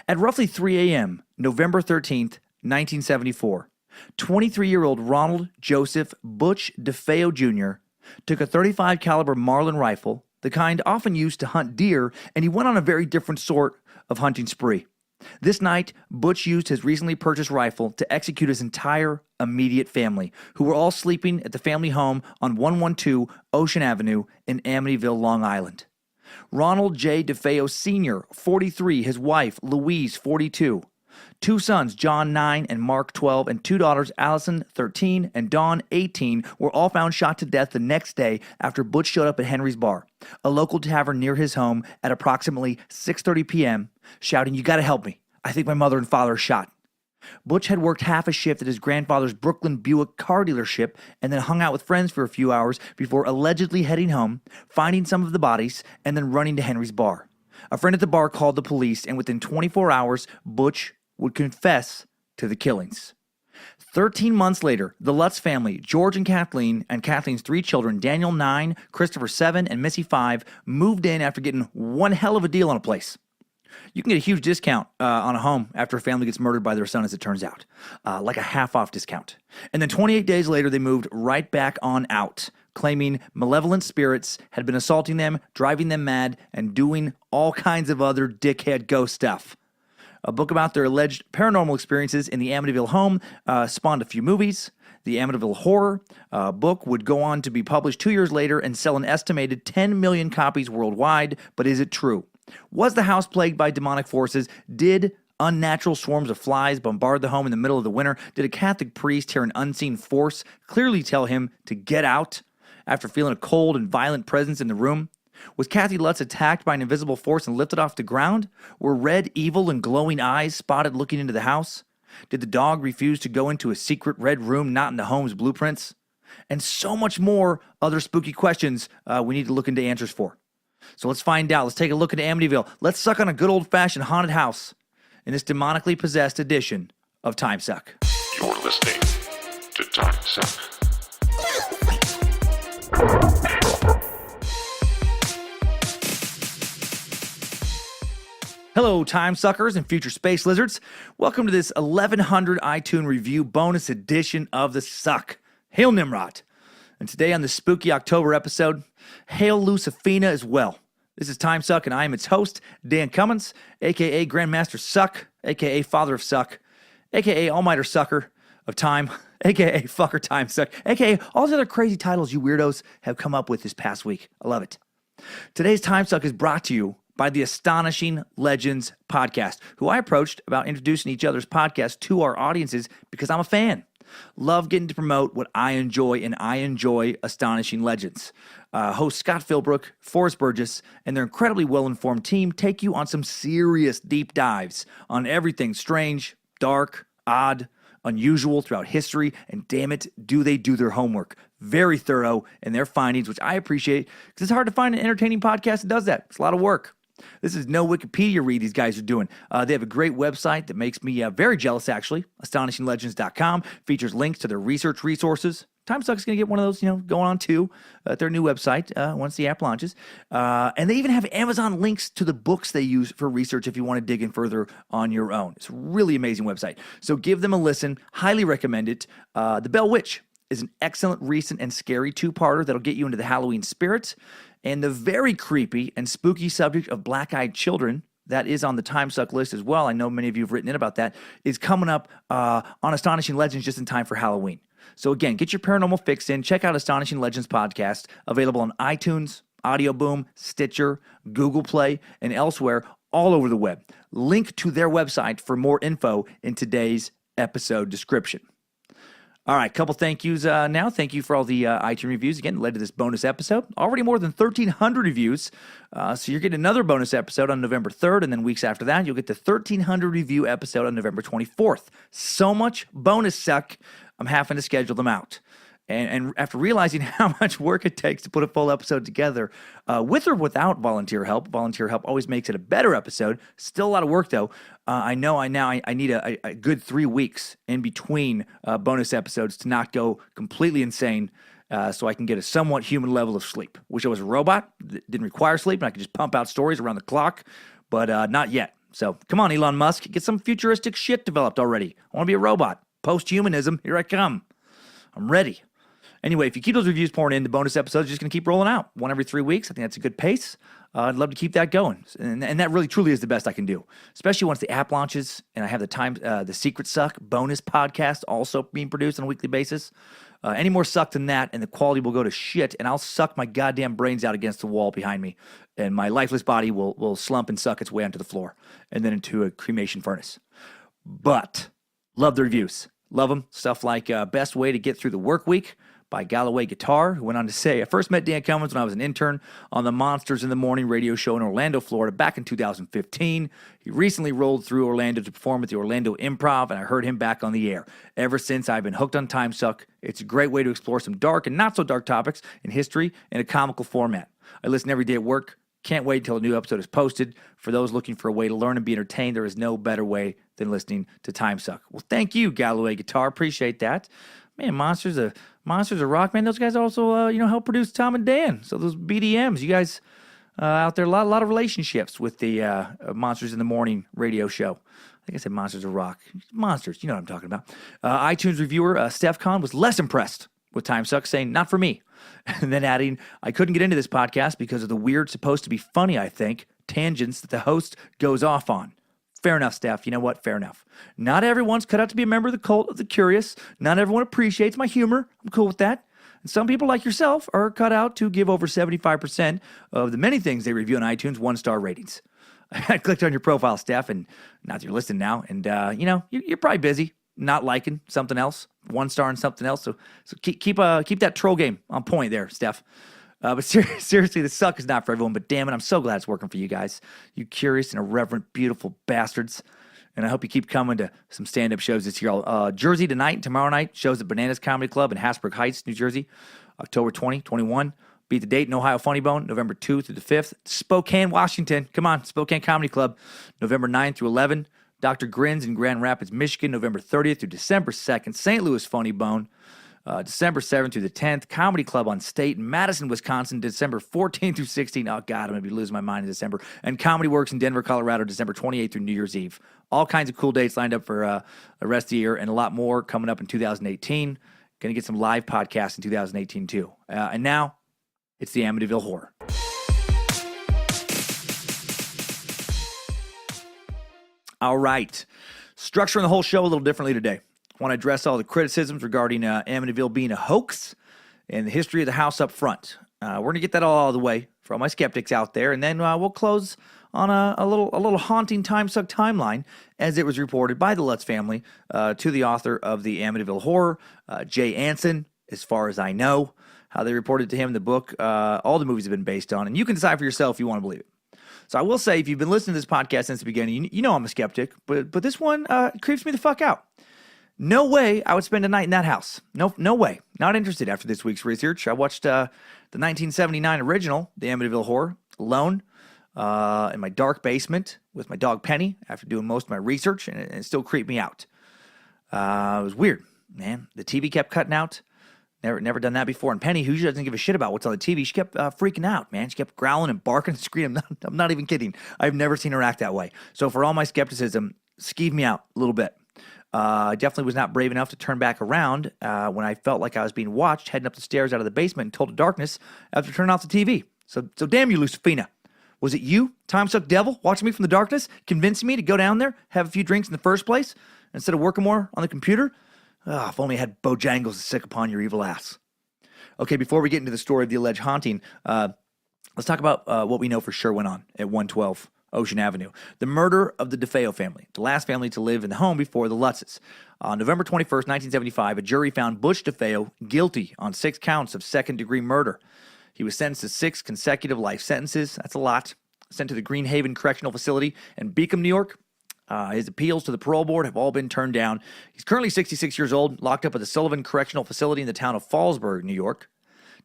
At roughly 3 a.m., November 13th, 1974, 23-year-old Ronald Joseph Butch DeFeo Jr. took a .35 caliber Marlin rifle, the kind often used to hunt deer, and he went on a very different sort of hunting spree. This night, Butch used his recently purchased rifle to execute his entire immediate family, who were all sleeping at the family home on 112 Ocean Avenue in Amityville, Long Island. Ronald J. DeFeo Sr., 43, his wife, Louise, 42, two sons, John, 9, and Mark, 12, and two daughters, Allison, 13, and Dawn, 18, were all found shot to death the next day after Butch showed up at Henry's Bar, a local tavern near his home, at approximately 6:30 p.m., shouting, "You gotta help me. I think my mother and father are shot." Butch had worked half a shift at his grandfather's Brooklyn Buick car dealership and then hung out with friends for a few hours before allegedly heading home, finding some of the bodies, and then running to Henry's Bar. A friend at the bar called the police, and within 24 hours, Butch would confess to the killings. 13 months later, the Lutz family, George and Kathleen's three children, Daniel, 9, Christopher, 7, and Missy, 5, moved in after getting one hell of a deal on a place. You can get a huge discount on a home after a family gets murdered by their son, as it turns out, like a half-off discount. And then 28 days later, they moved right back on out, claiming malevolent spirits had been assaulting them, driving them mad, and doing all kinds of other dickhead ghost stuff. A book about their alleged paranormal experiences in the Amityville home spawned a few movies. The Amityville Horror book would go on to be published 2 years later and sell an estimated 10 million copies worldwide. But is it true? Was the house plagued by demonic forces? Did unnatural swarms of flies bombard the home in the middle of the winter? Did a Catholic priest hear an unseen force clearly tell him to get out after feeling a cold and violent presence in the room? Was Kathy Lutz attacked by an invisible force and lifted off the ground? Were red, evil, and glowing eyes spotted looking into the house? Did the dog refuse to go into a secret red room not in the home's blueprints? And so much more other spooky questions we need to look into answers for. So let's find out. Let's take a look at Amityville. Let's suck on a good old-fashioned haunted house in this demonically possessed edition of Timesuck. You're listening to Timesuck. Hello, Time Suckers and future space lizards. Welcome to this 1100 iTunes review bonus edition of The Suck. Hail Nimrod. And today on the spooky October episode, hail Lucifina as well. This is Time Suck, and I am its host, Dan Cummins, a.k.a. Grandmaster Suck, a.k.a. Father of Suck, a.k.a. Almighty Sucker of Time, a.k.a. Fucker Time Suck, a.k.a. all the other crazy titles you weirdos have come up with this past week. I love it. Today's Time Suck is brought to you by the Astonishing Legends podcast, who I approached about introducing each other's podcasts to our audiences because I'm a fan. Love getting to promote what I enjoy, and I enjoy Astonishing Legends. Hosts Scott Philbrook, Forrest Burgess, and their incredibly well-informed team take you on some serious deep dives on everything strange, dark, odd, unusual throughout history, and damn it, do they do their homework. Very thorough in their findings, which I appreciate, because it's hard to find an entertaining podcast that does that. It's a lot of work. This is no Wikipedia read these guys are doing. They have a great website that makes me very jealous, actually. AstonishingLegends.com features links to their research resources. Timesuck is going to get one of those, going on too at their new website once the app launches. And they even have Amazon links to the books they use for research if you want to dig in further on your own. It's a really amazing website. So give them a listen. Highly recommend it. The Bell Witch is an excellent, recent, and scary two-parter that'll get you into the Halloween spirit. And the very creepy and spooky subject of black-eyed children, that is on the Timesuck list as well, I know many of you have written in about that, is coming up on Astonishing Legends just in time for Halloween. So again, get your paranormal fix in. Check out Astonishing Legends podcast, available on iTunes, Audio Boom, Stitcher, Google Play, and elsewhere all over the web. Link to their website for more info in today's episode description. All right, couple thank yous now. Thank you for all the iTunes reviews. Again, led to this bonus episode. Already more than 1,300 reviews. So you're getting another bonus episode on November 3rd, and then weeks after that, you'll get the 1,300 review episode on November 24th. So much bonus suck, I'm having to schedule them out. And after realizing how much work it takes to put a full episode together, with or without volunteer help always makes it a better episode. Still a lot of work, though. I need a good 3 weeks in between bonus episodes to not go completely insane, so I can get a somewhat human level of sleep. Wish I was a robot that didn't require sleep and I could just pump out stories around the clock, but not yet. So come on, Elon Musk, get some futuristic shit developed already. I want to be a robot. Post-humanism, here I come. I'm ready. Anyway, if you keep those reviews pouring in, the bonus episodes are just going to keep rolling out. One every 3 weeks. I think that's a good pace. I'd love to keep that going. And that really, truly is the best I can do, especially once the app launches and I have the Secret Suck bonus podcast also being produced on a weekly basis. Any more suck than that, and the quality will go to shit, and I'll suck my goddamn brains out against the wall behind me, and my lifeless body will slump and suck its way onto the floor, and then into a cremation furnace. But love the reviews. Love them. Stuff like Best Way to Get Through the Work Week by Galloway Guitar, who went on to say, I first met Dan Cummins when I was an intern on the Monsters in the Morning radio show in Orlando, Florida, back in 2015. He recently rolled through Orlando to perform at the Orlando Improv, and I heard him back on the air. Ever since, I've been hooked on Timesuck. It's a great way to explore some dark and not-so-dark topics in history in a comical format. I listen every day at work. Can't wait until a new episode is posted. For those looking for a way to learn and be entertained, there is no better way than listening to Timesuck. Well, thank you, Galloway Guitar. Appreciate that. Man, Monsters of Rock, man. Those guys also, help produce Tom and Dan. So those BDMs, you guys out there, a lot of relationships with the Monsters in the Morning radio show. I think I said Monsters of Rock. Monsters, you know what I'm talking about. iTunes reviewer Steph Kahn was less impressed with Timesuck, saying, not for me. And then adding, I couldn't get into this podcast because of the weird, supposed to be funny, I think, tangents that the host goes off on. Fair enough, Steph. You know what? Fair enough. Not everyone's cut out to be a member of the cult of the curious. Not everyone appreciates my humor. I'm cool with that. And some people like yourself are cut out to give over 75% of the many things they review on iTunes 1-star ratings. I clicked on your profile, Steph, and not that you're listening now, and, you're probably busy not liking something else, 1 star and something else. So keep that troll game on point there, Steph. But seriously, the suck is not for everyone, but damn it, I'm so glad it's working for you guys. You curious and irreverent, beautiful bastards. And I hope you keep coming to some stand-up shows this year. Jersey tonight and tomorrow night, shows at Bananas Comedy Club in Hasbrook Heights, New Jersey, October 20, 21. Beat the Date in Ohio Funny Bone, November 2 through the 5th. Spokane, Washington. Come on, Spokane Comedy Club, November 9 through 11. Dr. Grins in Grand Rapids, Michigan, November 30th through December 2nd. St. Louis Funny Bone, December 7th through the 10th. Comedy Club on State in Madison, Wisconsin, December 14th through 16th. Oh, God, I'm going to be losing my mind in December. And Comedy Works in Denver, Colorado, December 28th through New Year's Eve. All kinds of cool dates lined up for the rest of the year, and a lot more coming up in 2018. Going to get some live podcasts in 2018, too. And now, it's the Amityville Horror. All right. Structuring the whole show a little differently today. I want to address all the criticisms regarding Amityville being a hoax and the history of the house up front. We're going to get that all out of the way for all my skeptics out there, and then we'll close on a little haunting Timesuck timeline as it was reported by the Lutz family to the author of the Amityville Horror, Jay Anson, as far as I know, how they reported to him the book all the movies have been based on, and you can decide for yourself if you want to believe it. So I will say, if you've been listening to this podcast since the beginning, you know I'm a skeptic, but this one creeps me the fuck out. No way I would spend a night in that house. No way. Not interested after this week's research. I watched the 1979 original, The Amityville Horror, alone in my dark basement with my dog Penny after doing most of my research, and it still creeped me out. It was weird, man. The TV kept cutting out. Never done that before. And Penny, who usually doesn't give a shit about what's on the TV, she kept freaking out, man. She kept growling and barking and screaming. I'm not even kidding. I've never seen her act that way. So for all my skepticism, skeeved me out a little bit. I definitely was not brave enough to turn back around when I felt like I was being watched, heading up the stairs out of the basement and told to darkness after turning off the TV. So damn you, Lucifina. Was it you, Timesuck Devil, watching me from the darkness, convincing me to go down there, have a few drinks in the first place, instead of working more on the computer? If only I had Bojangles to sick upon your evil ass. Okay, before we get into the story of the alleged haunting, let's talk about what we know for sure went on at 112 Ocean Avenue. The murder of the DeFeo family, the last family to live in the home before the Lutzes. On November 21st, 1975, a jury found Butch DeFeo guilty on 6 counts of second-degree murder. He was sentenced to 6 consecutive life sentences. That's a lot. Sent to the Green Haven Correctional Facility in Beacom, New York. His appeals to the parole board have all been turned down. He's currently 66 years old, locked up at the Sullivan Correctional Facility in the town of Fallsburg, New York.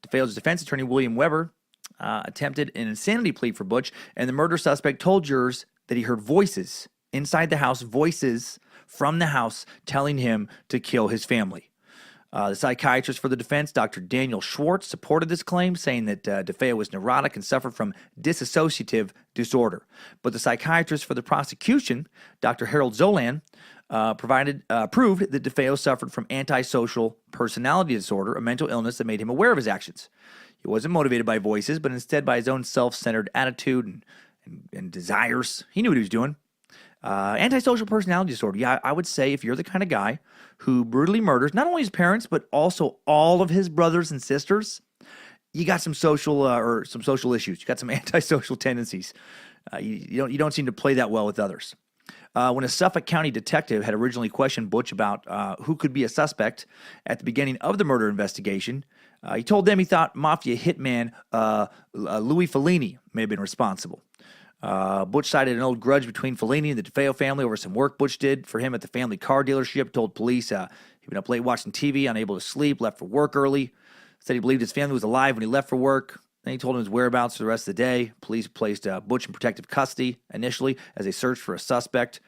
DeFeo's defense attorney, William Weber, attempted an insanity plea for Butch, and the murder suspect told jurors that he heard voices inside the house, voices from the house telling him to kill his family. The psychiatrist for the defense, Dr. Daniel Schwartz, supported this claim, saying that DeFeo was neurotic and suffered from dissociative disorder. But the psychiatrist for the prosecution, Dr. Harold Zolan, proved that DeFeo suffered from antisocial personality disorder, a mental illness that made him aware of his actions. He wasn't motivated by voices, but instead by his own self-centered attitude and desires. He knew what he was doing. Antisocial personality disorder. Yeah, I would say if you're the kind of guy who brutally murders not only his parents, but also all of his brothers and sisters, you got some social issues. You got some antisocial tendencies. You don't seem to play that well with others. When a Suffolk County detective had originally questioned Butch about who could be a suspect at the beginning of the murder investigation, he told them he thought mafia hitman Louis Fellini may have been responsible. Butch cited an old grudge between Fellini and the DeFeo family over some work Butch did for him at the family car dealership. Told police he'd been up late watching TV, unable to sleep, left for work early. Said he believed his family was alive when he left for work. Then he told him his whereabouts for the rest of the day. Police placed Butch in protective custody initially as they searched for a suspect.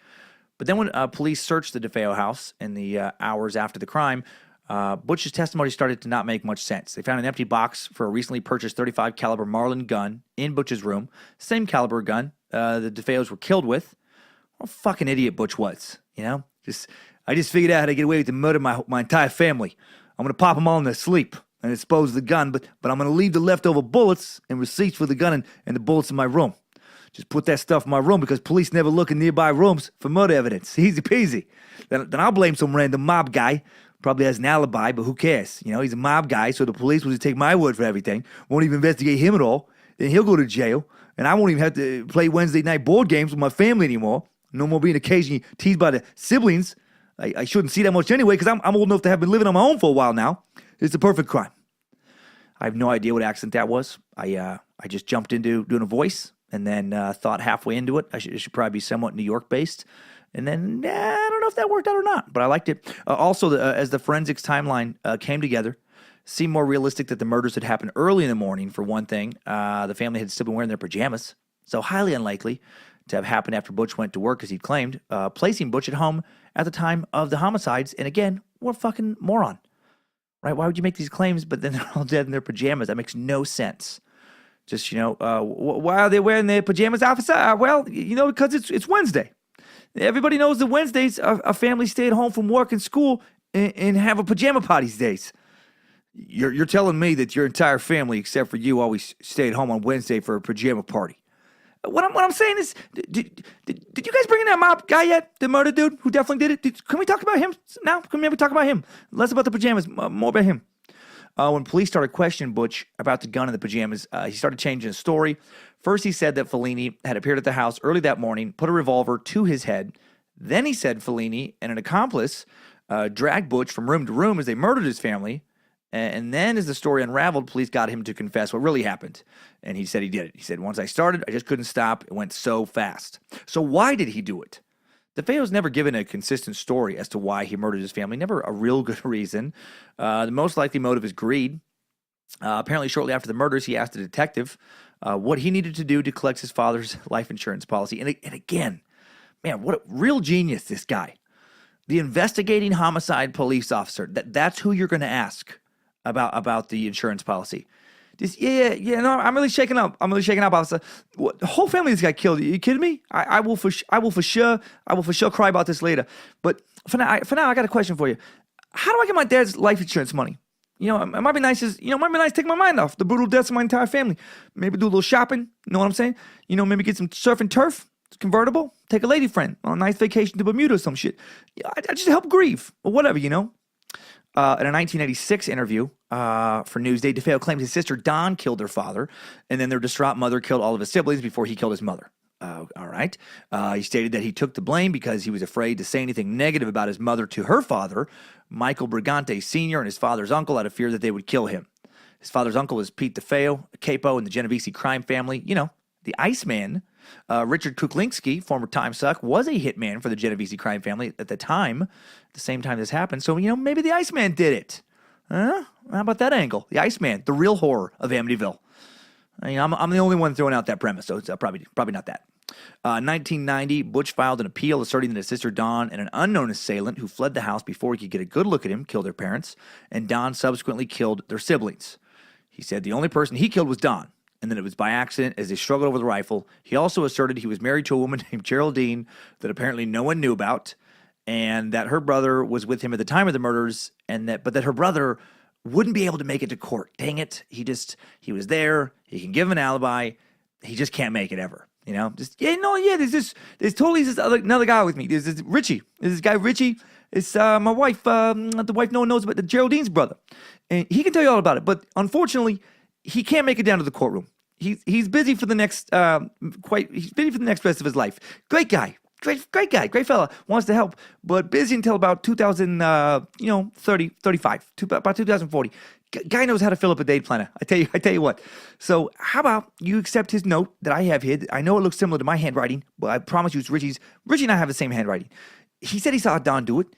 But then when police searched the DeFeo house in the hours after the crime, Butch's testimony started to not make much sense. They found an empty box for a recently purchased .35 caliber Marlin gun in Butch's room. Same caliber gun the DeFeos were killed with. What a fucking idiot Butch was, you know? I just figured out how to get away with the murder of my entire family. I'm going to pop them all in their sleep and dispose of the gun, but I'm going to leave the leftover bullets and receipts for the gun and the bullets in my room. Just put that stuff in my room because police never look in nearby rooms for murder evidence. Easy peasy. Then I'll blame some random mob guy. Probably has an alibi, but who cares? You know, he's a mob guy, so the police will just take my word for everything. Won't even investigate him at all. Then he'll go to jail, and I won't even have to play Wednesday night board games with my family anymore. No more being occasionally teased by the siblings. I shouldn't see that much anyway because I'm old enough to have been living on my own for a while now. It's the perfect crime. I have no idea what accent that was. I just jumped into doing a voice and then thought halfway into it. It should probably be somewhat New York-based. And then, I don't know if that worked out or not, but I liked it. Also, as the forensics timeline came together, seemed more realistic that the murders had happened early in the morning, for one thing. The family had still been wearing their pajamas, so highly unlikely to have happened after Butch went to work, as he'd claimed, placing Butch at home at the time of the homicides. And again, what a fucking moron, right? Why would you make these claims, but then they're all dead in their pajamas? That makes no sense. Just, why are they wearing their pajamas, officer? Well, because it's Wednesday. Everybody knows that Wednesdays a family stay at home from work and school and have a pajama parties days. You're telling me that your entire family, except for you, always stay at home on Wednesday for a pajama party. What I'm saying is, did you guys bring in that mob guy yet? The murder dude who definitely did it? Can we talk about him now? Can we maybe talk about him? Less about the pajamas, more about him. When police started questioning Butch about the gun and the pajamas, he started changing his story. First, he said that Fellini had appeared at the house early that morning, put a revolver to his head. Then he said Fellini and an accomplice dragged Butch from room to room as they murdered his family. And then as the story unraveled, police got him to confess what really happened. And he said he did it. He said, once I started, I just couldn't stop. It went so fast. So why did he do it? DeFeo's never given a consistent story as to why he murdered his family. Never a real good reason. The most likely motive is greed. Apparently, shortly after the murders, he asked a detective what he needed to do to collect his father's life insurance policy. And again, man, what a real genius, this guy. The investigating homicide police officer, that's who you're going to ask about the insurance policy. Just, no, I'm really shaking up. Officer. The whole family of this guy killed. Are you kidding me? I will for sure cry about this later. But for now, I got a question for you. How do I get my dad's life insurance money? It might be nice to take my mind off the brutal deaths of my entire family. Maybe do a little shopping. You know what I'm saying? Maybe get some surf and turf, convertible, take a lady friend on a nice vacation to Bermuda or some shit. I just help grieve or whatever, In a 1986 interview for Newsday, DeFeo claims his sister Dawn killed their father, and then their distraught mother killed all of his siblings before he killed his mother. All right. He stated that he took the blame because he was afraid to say anything negative about his mother to her father, Michael Brigante Sr., and his father's uncle out of fear that they would kill him. His father's uncle was Pete DeFeo, a capo in the Genovese crime family. The Iceman. Richard Kuklinski, former Timesuck, was a hitman for the Genovese crime family at the same time this happened. So, maybe the Iceman did it. Huh? How about that angle? The Iceman, the real horror of Amityville. I'm the only one throwing out that premise, so it's probably not that. 1990, Butch filed an appeal asserting that his sister Dawn and an unknown assailant who fled the house before he could get a good look at him killed their parents, and Dawn subsequently killed their siblings. He said the only person he killed was Dawn, and that it was by accident as they struggled over the rifle. He also asserted he was married to a woman named Geraldine that apparently no one knew about, and that her brother was with him at the time of the murders, but that her brother wouldn't be able to make it to court. Dang it. He was there. He can give him an alibi. He just can't make it ever. There's another guy with me. There's this Richie. There's this guy, Richie. It's my wife, the wife no one knows about, the Geraldine's brother. And he can tell you all about it. But unfortunately, he can't make it down to the courtroom. He's busy for the next, he's busy for the next rest of his life. Great guy. Great guy. Great fella. Wants to help. But busy until about 35, about 2040. Guy knows how to fill up a date planner. I tell you what. So how about you accept his note that I have here? I know it looks similar to my handwriting, but I promise you it's Richie's. Richie and I have the same handwriting. He said he saw Dawn do it.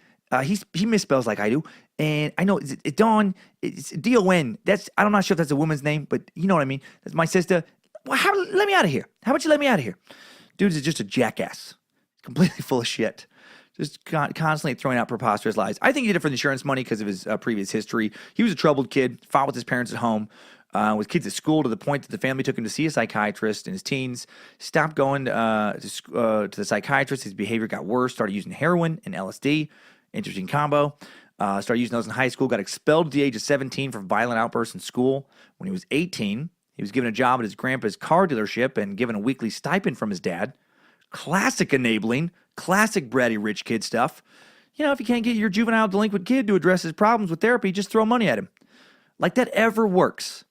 He misspells like I do. And I know it's Dawn. It's D-O-N. I'm not sure if that's a woman's name, but you know what I mean. That's my sister. Well, let me out of here. How about you let me out of here? Dude is just a jackass. Completely full of shit. Just constantly throwing out preposterous lies. I think he did it for the insurance money because of his previous history. He was a troubled kid, fought with his parents at home, with kids at school to the point that the family took him to see a psychiatrist in his teens. Stopped going to the psychiatrist. His behavior got worse. Started using heroin and LSD. Interesting combo. Started using those in high school. Got expelled at the age of 17 for violent outbursts in school. When he was 18, he was given a job at his grandpa's car dealership and given a weekly stipend from his dad. Classic enabling, classic bratty rich kid stuff. If you can't get your juvenile delinquent kid to address his problems with therapy, just throw money at him. Like that ever works.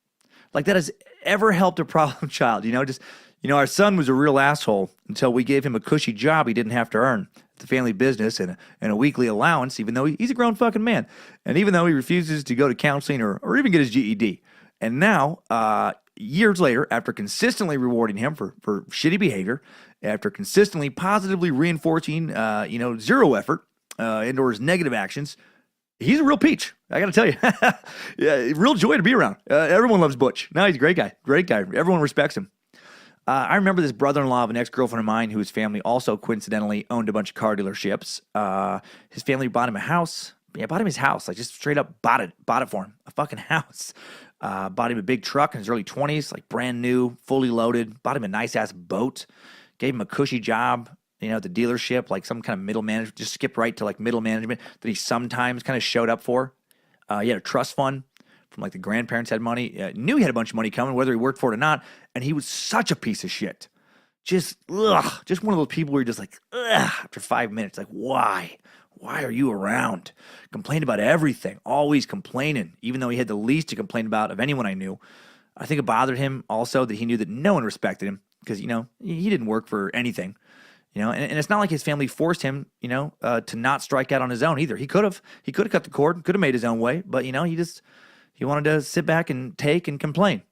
Like that has ever helped a problem child. Our son was a real asshole until we gave him a cushy job he didn't have to earn. The family business and a weekly allowance, even though he's a grown fucking man. And even though he refuses to go to counseling or even get his GED. And now, years later, after consistently rewarding him for shitty behavior, after consistently positively reinforcing, zero effort into his negative actions, he's a real peach. I got to tell you. Yeah, real joy to be around. Everyone loves Butch. No, he's a great guy. Great guy. Everyone respects him. I remember this brother-in-law of an ex-girlfriend of mine whose family also coincidentally owned a bunch of car dealerships. His family bought him a house. Yeah, bought him his house. Like just straight up bought it for him. A fucking house. Bought him a big truck in his early 20s, like brand new, fully loaded. Bought him a nice-ass boat. Gave him a cushy job, at the dealership, like some kind of middle management. Just skipped right to like middle management that he sometimes kind of showed up for. He had a trust fund from like the grandparents had money. Knew he had a bunch of money coming, whether he worked for it or not. And he was such a piece of shit. Just one of those people where you're just like, after 5 minutes, like, why? Why are you around? Complained about everything, always complaining, even though he had the least to complain about of anyone I knew. I think it bothered him also that he knew that no one respected him because, he didn't work for anything, and it's not like his family forced him, to not strike out on his own either. He could have cut the cord, could have made his own way, but, he wanted to sit back and take and complain.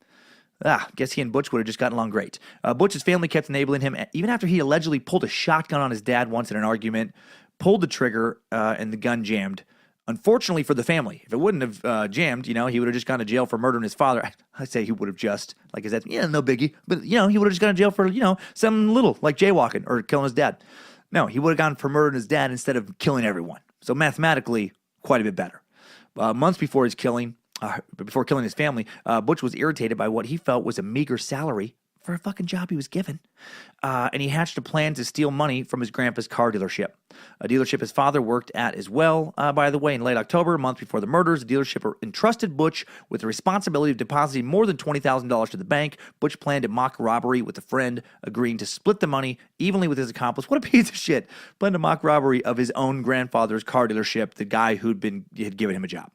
Guess he and Butch would have just gotten along great. Butch's family kept enabling him even after he allegedly pulled a shotgun on his dad once in an argument, pulled the trigger, and the gun jammed. Unfortunately for the family, if it wouldn't have jammed, he would have just gone to jail for murdering his father. I say he would have just, like, is that, no biggie. But, he would have just gone to jail for, something little, like jaywalking or killing his dad. No, he would have gone for murdering his dad instead of killing everyone. So mathematically, quite a bit better. Months before his killing, before killing his family, Butch was irritated by what he felt was a meager salary for a fucking job he was given. And he hatched a plan to steal money from his grandpa's car dealership. A dealership his father worked at as well, by the way. In late October, a month before the murders, the dealership entrusted Butch with the responsibility of depositing more than $20,000 to the bank. Butch planned a mock robbery with a friend, agreeing to split the money evenly with his accomplice. What a piece of shit. Planned a mock robbery of his own grandfather's car dealership, the guy had given him a job.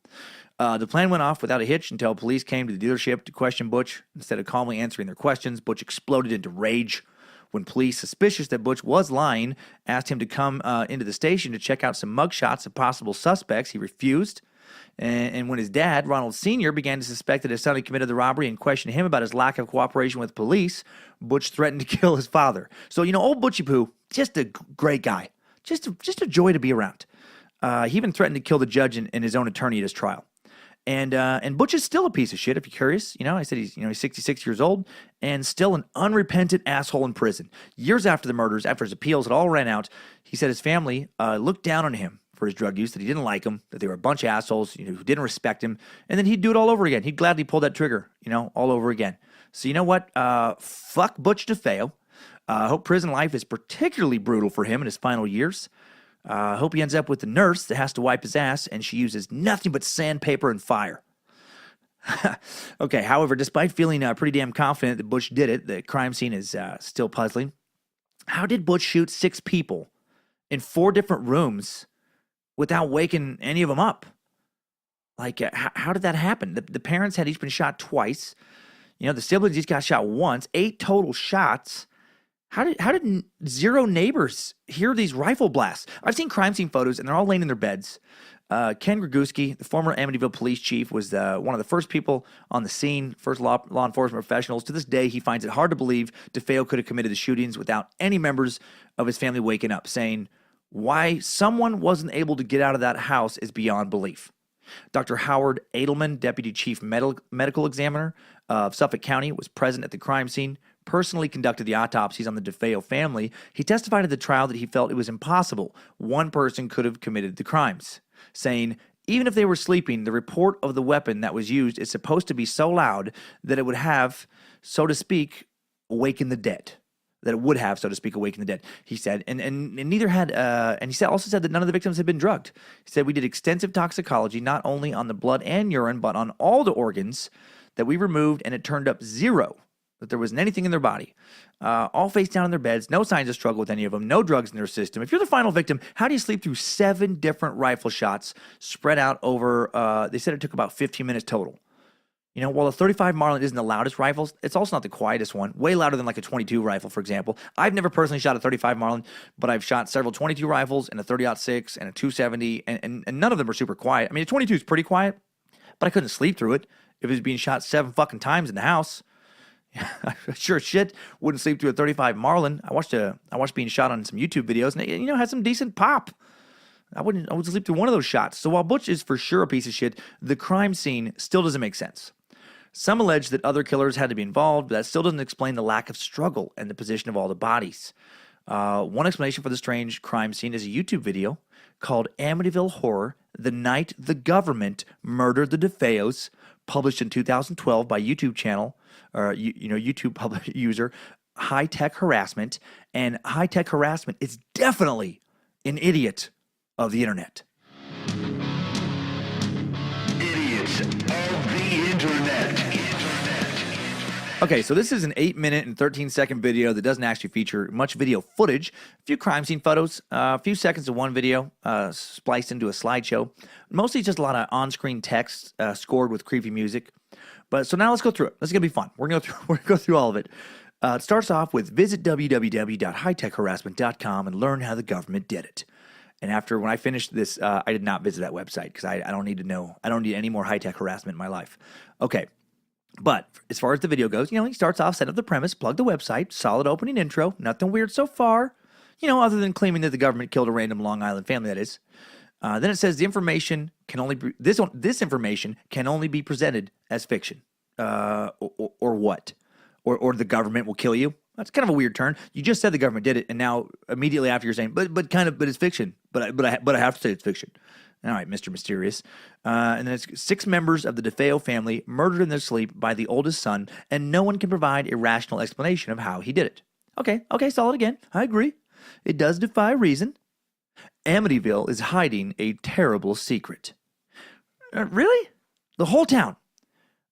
The plan went off without a hitch until police came to the dealership to question Butch. Instead of calmly answering their questions, Butch exploded into rage. When police, suspicious that Butch was lying, asked him to come into the station to check out some mugshots of possible suspects, he refused. And when his dad, Ronald Sr., began to suspect that his son had committed the robbery and questioned him about his lack of cooperation with police, Butch threatened to kill his father. So, old Butchie Poo, just a great guy. Just a joy to be around. He even threatened to kill the judge and his own attorney at his trial. And Butch is still a piece of shit, if you're curious. I said he's 66 years old and still an unrepentant asshole in prison. Years after the murders, after his appeals had all ran out, he said his family looked down on him for his drug use, that he didn't like him, that they were a bunch of assholes, who didn't respect him, and then he'd do it all over again. He'd gladly pull that trigger, all over again. So you know what? Fuck Butch DeFeo. I hope prison life is particularly brutal for him in his final years. I hope he ends up with the nurse that has to wipe his ass, and she uses nothing but sandpaper and fire. Okay, however, despite feeling pretty damn confident that Butch did it, the crime scene is still puzzling. How did Butch shoot 6 people in 4 different rooms without waking any of them up? Like, how did that happen? The parents had each been shot twice. The siblings each got shot once. 8 total shots. How did 0 neighbors hear these rifle blasts? I've seen crime scene photos, and they're all laying in their beds. Ken Griguski, the former Amityville police chief, was one of the first people on the scene, first law enforcement professionals. To this day, he finds it hard to believe DeFeo could have committed the shootings without any members of his family waking up, saying why someone wasn't able to get out of that house is beyond belief. Dr. Howard Edelman, deputy chief medical examiner of Suffolk County, was present at the crime scene, personally conducted the autopsies on the DeFeo family. He testified at the trial that he felt it was impossible one person could have committed the crimes, saying, even if they were sleeping, the report of the weapon that was used is supposed to be so loud that it would have, so to speak, awakened the dead. That it would have, so to speak, awakened the dead, he said. And neither had, and he also said that none of the victims had been drugged. He said, we did extensive toxicology, not only on the blood and urine, but on all the organs that we removed, and it turned up 0, that there wasn't anything in their body. All face down in their beds, no signs of struggle with any of them, no drugs in their system. If you're the final victim, how do you sleep through 7 different rifle shots spread out over, they said it took about 15 minutes total. While the 35 Marlin isn't the loudest rifle, it's also not the quietest one. Way louder than like a 22 rifle, for example. I've never personally shot a 35 Marlin, but I've shot several 22 rifles and a 30-06 and a 270, and none of them are super quiet. I mean, a 22 is pretty quiet, but I couldn't sleep through it if it was being shot 7 fucking times in the house. I sure shit wouldn't sleep through a 35 Marlin. I watched being shot on some YouTube videos, and it, had some decent pop. I would sleep through one of those shots. So while Butch is for sure a piece of shit, the crime scene still doesn't make sense. Some allege that other killers had to be involved, but that still doesn't explain the lack of struggle and the position of all the bodies. One explanation for the strange crime scene is a YouTube video called Amityville Horror: The Night the Government Murdered the DeFeos, published in 2012 by YouTube channel, or YouTube public user High Tech Harassment. And High Tech Harassment is definitely an idiot of the internet. Idiots of the internet. Okay, so this is an 8-minute and 13-second video that doesn't actually feature much video footage. A few crime scene photos, a few seconds of one video spliced into a slideshow. Mostly just a lot of on-screen text scored with creepy music. But so now let's go through it. This is gonna be fun. We're gonna go through all of it. It starts off with visit www.hightechharassment.com and learn how the government did it. And when I finished this, I did not visit that website because I don't need to know. I don't need any more high-tech harassment in my life. Okay. But as far as the video goes, he starts off, set up the premise, plug the website, solid opening intro, nothing weird so far, other than claiming that the government killed a random Long Island family, that is. Then it says the information can only be, this information can only be presented as fiction. Or what? Or the government will kill you? That's kind of a weird turn. You just said the government did it, and now immediately after you're saying, but it's fiction. But I have to say it's fiction. All right, Mr. Mysterious. And then it's 6 members of the DeFeo family murdered in their sleep by the oldest son, and no one can provide a rational explanation of how he did it. Okay, solid again. I agree. It does defy reason. Amityville is hiding a terrible secret. Really? The whole town.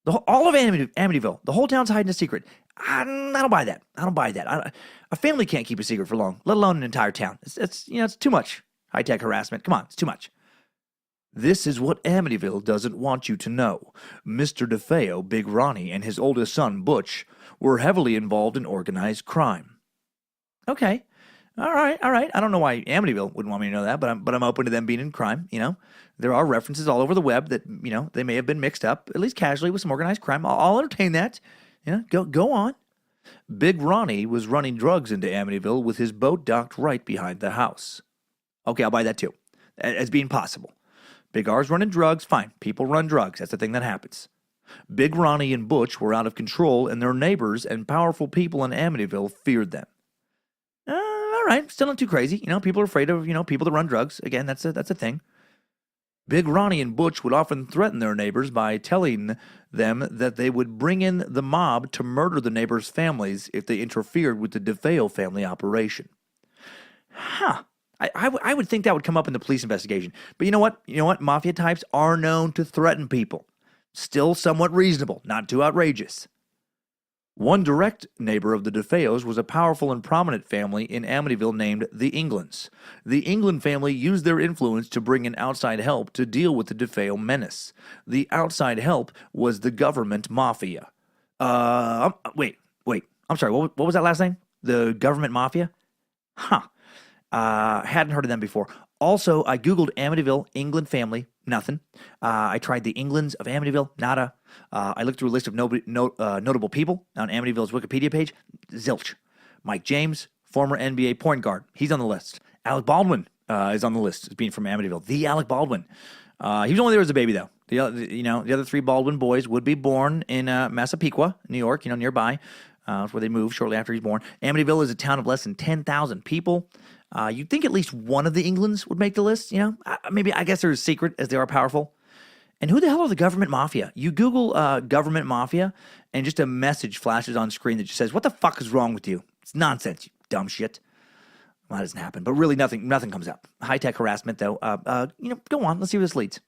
All of Amityville. The whole town's hiding a secret. I don't buy that. A family can't keep a secret for long, let alone an entire town. It's too much high-tech harassment. Come on, it's too much. This is what Amityville doesn't want you to know. Mr. DeFeo, Big Ronnie, and his oldest son, Butch, were heavily involved in organized crime. Okay. All right. I don't know why Amityville wouldn't want me to know that, but I'm open to them being in crime, There are references all over the web that, they may have been mixed up, at least casually, with some organized crime. I'll entertain that. Go on. Big Ronnie was running drugs into Amityville with his boat docked right behind the house. Okay, I'll buy that too, as being possible. Big R's running drugs, fine. People run drugs. That's the thing that happens. Big Ronnie and Butch were out of control, and their neighbors and powerful people in Amityville feared them. All right, still not too crazy. People are afraid of, people that run drugs. Again, that's a thing. Big Ronnie and Butch would often threaten their neighbors by telling them that they would bring in the mob to murder the neighbors' families if they interfered with the DeFeo family operation. Huh. I would think that would come up in the police investigation. But you know what? Mafia types are known to threaten people. Still somewhat reasonable, not too outrageous. One direct neighbor of the DeFeos was a powerful and prominent family in Amityville named the Englands. The England family used their influence to bring in outside help to deal with the DeFeo menace. The outside help was the government mafia. Wait. I'm sorry, what was that last name? The government mafia? Huh. Hadn't heard of them before. Also, I Googled Amityville, England family, nothing. I tried the Englands of Amityville, nada. I looked through a list of notable people on Amityville's Wikipedia page, zilch. Mike James, former NBA point guard, he's on the list. Alec Baldwin is on the list as being from Amityville. The Alec Baldwin. He was only there as a baby, though. The other three Baldwin boys would be born in Massapequa, New York, nearby. That's where they moved shortly after he's born. Amityville is a town of less than 10,000 people. You'd think at least one of the Englands would make the list, Maybe, I guess they're as secret as they are powerful. And who the hell are the government mafia? You Google government mafia, and just a message flashes on screen that just says, "What the fuck is wrong with you? It's nonsense, you dumb shit." Well, that doesn't happen. But really, nothing comes up. High-tech harassment, though. Go on. Let's see where this leads.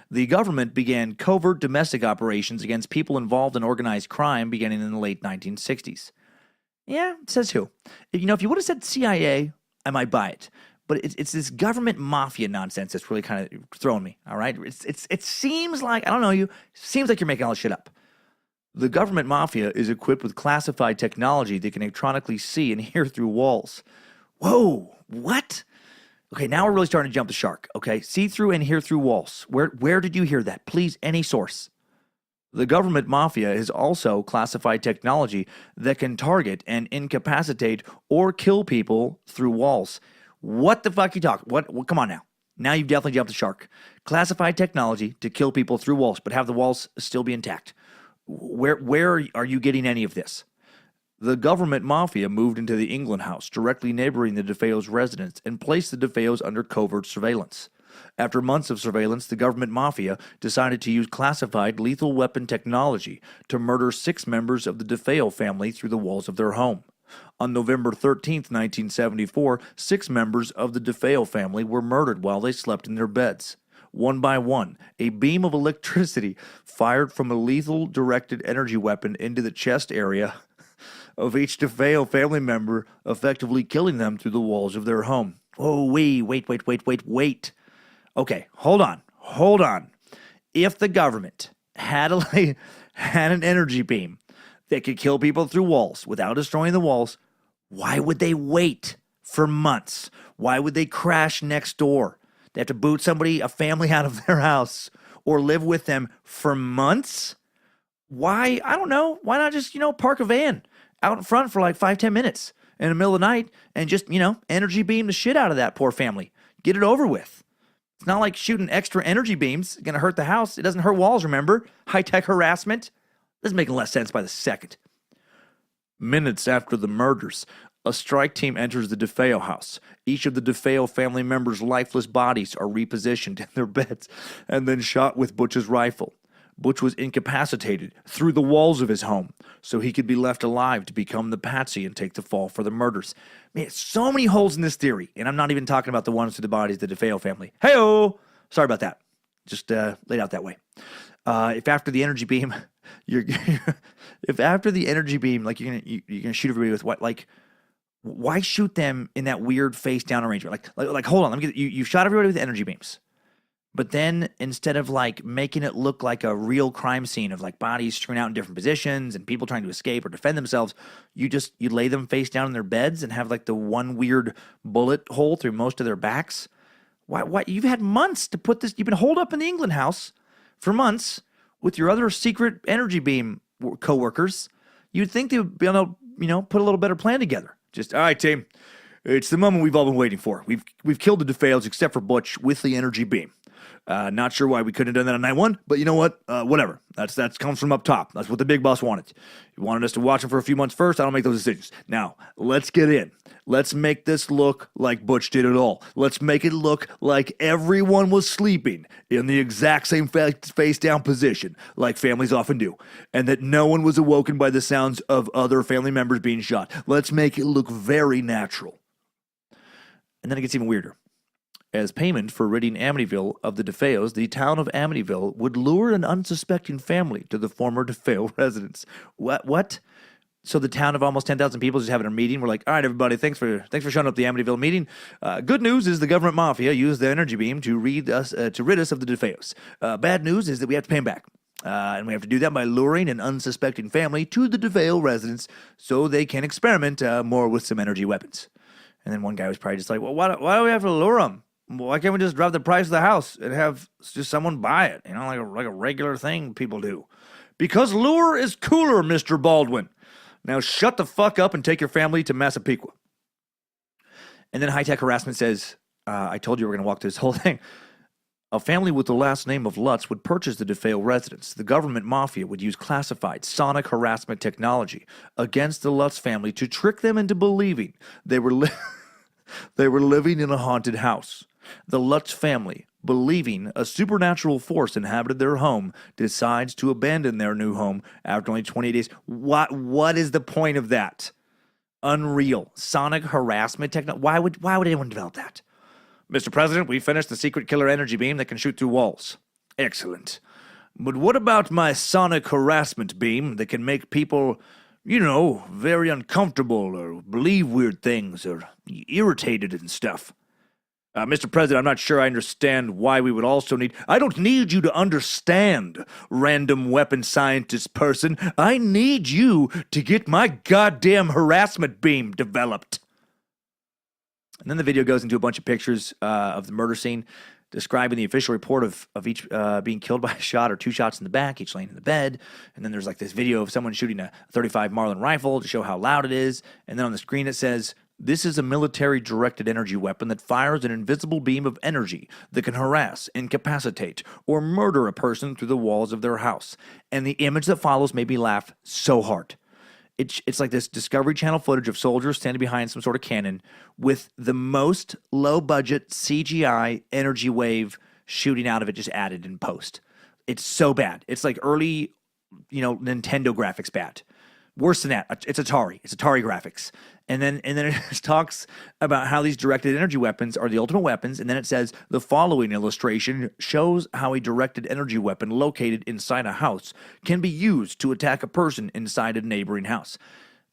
The government began covert domestic operations against people involved in organized crime beginning in the late 1960s. Yeah, it says who. If you would have said CIA, I might buy it. But it's this government mafia nonsense that's really kind of throwing me, all right? It seems like, I don't know you, seems like you're making all this shit up. The government mafia is equipped with classified technology that can electronically see and hear through walls. Whoa, what? Okay, now we're really starting to jump the shark, okay? See through and hear through walls. Where did you hear that? Please, any source. The government mafia is also classified technology that can target and incapacitate or kill people through walls. What the fuck you talking? What? Come on now. Now you've definitely jumped the shark. Classified technology to kill people through walls, but have the walls still be intact. Where are you getting any of this? The government mafia moved into the England house, directly neighboring the DeFeo's residence, and placed the DeFeos under covert surveillance. After months of surveillance, the government mafia decided to use classified lethal weapon technology to murder 6 members of the DeFeo family through the walls of their home. On November 13th, 1974, 6 members of the DeFeo family were murdered while they slept in their beds. One by one, a beam of electricity fired from a lethal directed energy weapon into the chest area of each DeFeo family member, effectively killing them through the walls of their home. Oh, wait. Okay, hold on. If the government had an energy beam that could kill people through walls without destroying the walls, why would they wait for months? Why would they crash next door? They have to boot a family out of their house or live with them for months? Why? I don't know. Why not just, park a van out in front for like 5-10 minutes in the middle of the night and just, energy beam the shit out of that poor family. Get it over with. It's not like shooting extra energy beams going to hurt the house. It doesn't hurt walls, remember? High-tech harassment. This is making less sense by the second. Minutes after the murders, a strike team enters the DeFeo house. Each of the DeFeo family members' lifeless bodies are repositioned in their beds and then shot with Butch's rifle. Butch was incapacitated through the walls of his home, so he could be left alive to become the patsy and take the fall for the murders. Man, so many holes in this theory, and I'm not even talking about the ones through the bodies of the DeFeo family. Hey-oh! Sorry about that. Just laid out that way. If after the energy beam, if after the energy beam, like you're gonna shoot everybody with what, like, why shoot them in that weird face down arrangement? Like hold on, let me get you shot everybody with energy beams. But then instead of like making it look like a real crime scene of like bodies strewn out in different positions and people trying to escape or defend themselves, you lay them face down in their beds and have like the one weird bullet hole through most of their backs. Why? You've had months to put this. You've been holed up in the England house for months with your other secret energy beam co-workers. You'd think they would be able to, put a little better plan together. Just, all right, team. It's the moment we've all been waiting for. We've killed the DeFeos except for Butch with the energy beam. Not sure why we couldn't have done that on night one, but you know what? Whatever. That comes from up top. That's what the big boss wanted. He wanted us to watch him for a few months first. I don't make those decisions. Now, let's get in. Let's make this look like Butch did it all. Let's make it look like everyone was sleeping in the exact same face-down position, like families often do, and that no one was awoken by the sounds of other family members being shot. Let's make it look very natural. And then it gets even weirder. As payment for ridding Amityville of the DeFeos, the town of Amityville would lure an unsuspecting family to the former DeFeo residence. What? So the town of almost 10,000 people just having a meeting. We're like, all right, everybody, thanks for showing up to the Amityville meeting. Good news is the government mafia used the energy beam to rid us of the DeFeos. Bad news is that we have to pay them back. And we have to do that by luring an unsuspecting family to the DeFeo residence so they can experiment more with some energy weapons. And then one guy was probably just like, well, why do we have to lure them? Why can't we just drop the price of the house and have just someone buy it? You know, like a regular thing people do. Because lure is cooler, Mr. Baldwin. Now shut the fuck up and take your family to Massapequa. And then high-tech harassment says, I told you we're going to walk through this whole thing. A family with the last name of Lutz would purchase the DeFeo residence. The government mafia would use classified sonic harassment technology against the Lutz family to trick them into believing they were living in a haunted house. The Lutz family, believing a supernatural force inhabited their home, decides to abandon their new home after only 20 days. What is the point of that? Unreal. Sonic harassment technology. Why would anyone develop that? Mr. President, we finished the secret killer energy beam that can shoot through walls. Excellent. But what about my sonic harassment beam that can make people, very uncomfortable or believe weird things or irritated and stuff? Mr. President, I'm not sure I understand why we would also need... I don't need you to understand, random weapon scientist person. I need you to get my goddamn harassment beam developed. And then the video goes into a bunch of pictures of the murder scene, describing the official report of each being killed by a shot or two shots in the back, each laying in the bed. And then there's like this video of someone shooting a .35 Marlin rifle to show how loud it is. And then on the screen it says... This is a military-directed energy weapon that fires an invisible beam of energy that can harass, incapacitate, or murder a person through the walls of their house. And the image that follows made me laugh so hard. It's like this Discovery Channel footage of soldiers standing behind some sort of cannon with the most low-budget CGI energy wave shooting out of it just added in post. It's so bad. It's like early, Nintendo graphics bad. Worse than that, it's Atari. It's Atari graphics. And then it talks about how these directed energy weapons are the ultimate weapons. And then it says the following illustration shows how a directed energy weapon located inside a house can be used to attack a person inside a neighboring house.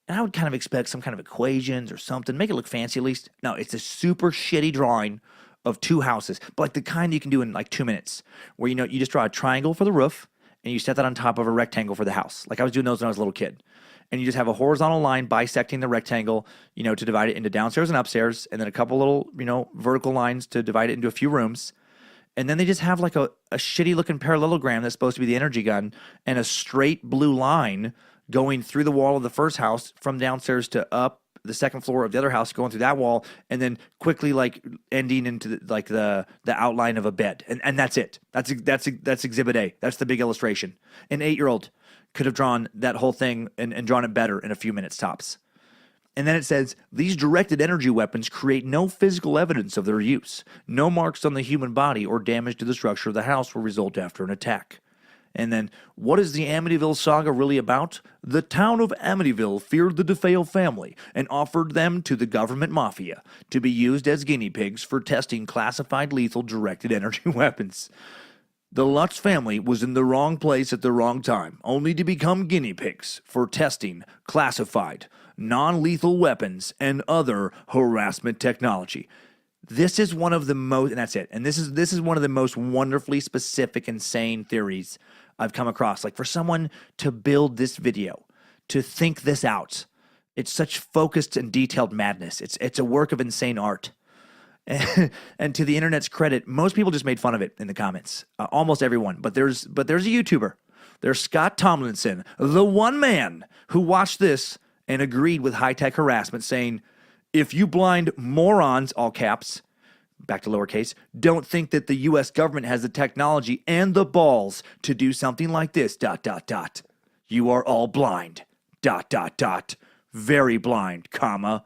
And I would kind of expect some kind of equations or something. Make it look fancy at least. No, it's a super shitty drawing of two houses, but like the kind you can do in like 2 minutes, where you just draw a triangle for the roof and you set that on top of a rectangle for the house. Like I was doing those when I was a little kid. And you just have a horizontal line bisecting the rectangle, to divide it into downstairs and upstairs, and then a couple little, vertical lines to divide it into a few rooms. And then they just have like a shitty-looking parallelogram that's supposed to be the energy gun and a straight blue line going through the wall of the first house from downstairs to up the second floor of the other house, going through that wall, and then quickly like ending into the outline of a bed. And that's it. That's Exhibit A. That's the big illustration. An 8-year-old could have drawn that whole thing and drawn it better in a few minutes tops. And then it says, these directed energy weapons create no physical evidence of their use. No marks on the human body or damage to the structure of the house will result after an attack. And then, what is the Amityville saga really about? The town of Amityville feared the DeFeo family and offered them to the government mafia to be used as guinea pigs for testing classified lethal directed energy weapons. The Lutz family was in the wrong place at the wrong time, only to become guinea pigs for testing classified, non-lethal weapons and other harassment technology. This is one of the most, and that's it. And this is one of the most wonderfully specific, insane theories I've come across. Like for someone to build this video, to think this out, it's such focused and detailed madness. It's a work of insane art. And to the internet's credit, most people just made fun of it in the comments. Almost everyone. But there's a YouTuber. There's Scott Tomlinson, the one man who watched this and agreed with high-tech harassment, saying, if you blind morons, all caps, back to lowercase, don't think that the U.S. government has the technology and the balls to do something like this, ... You are all blind, ... Very blind, comma,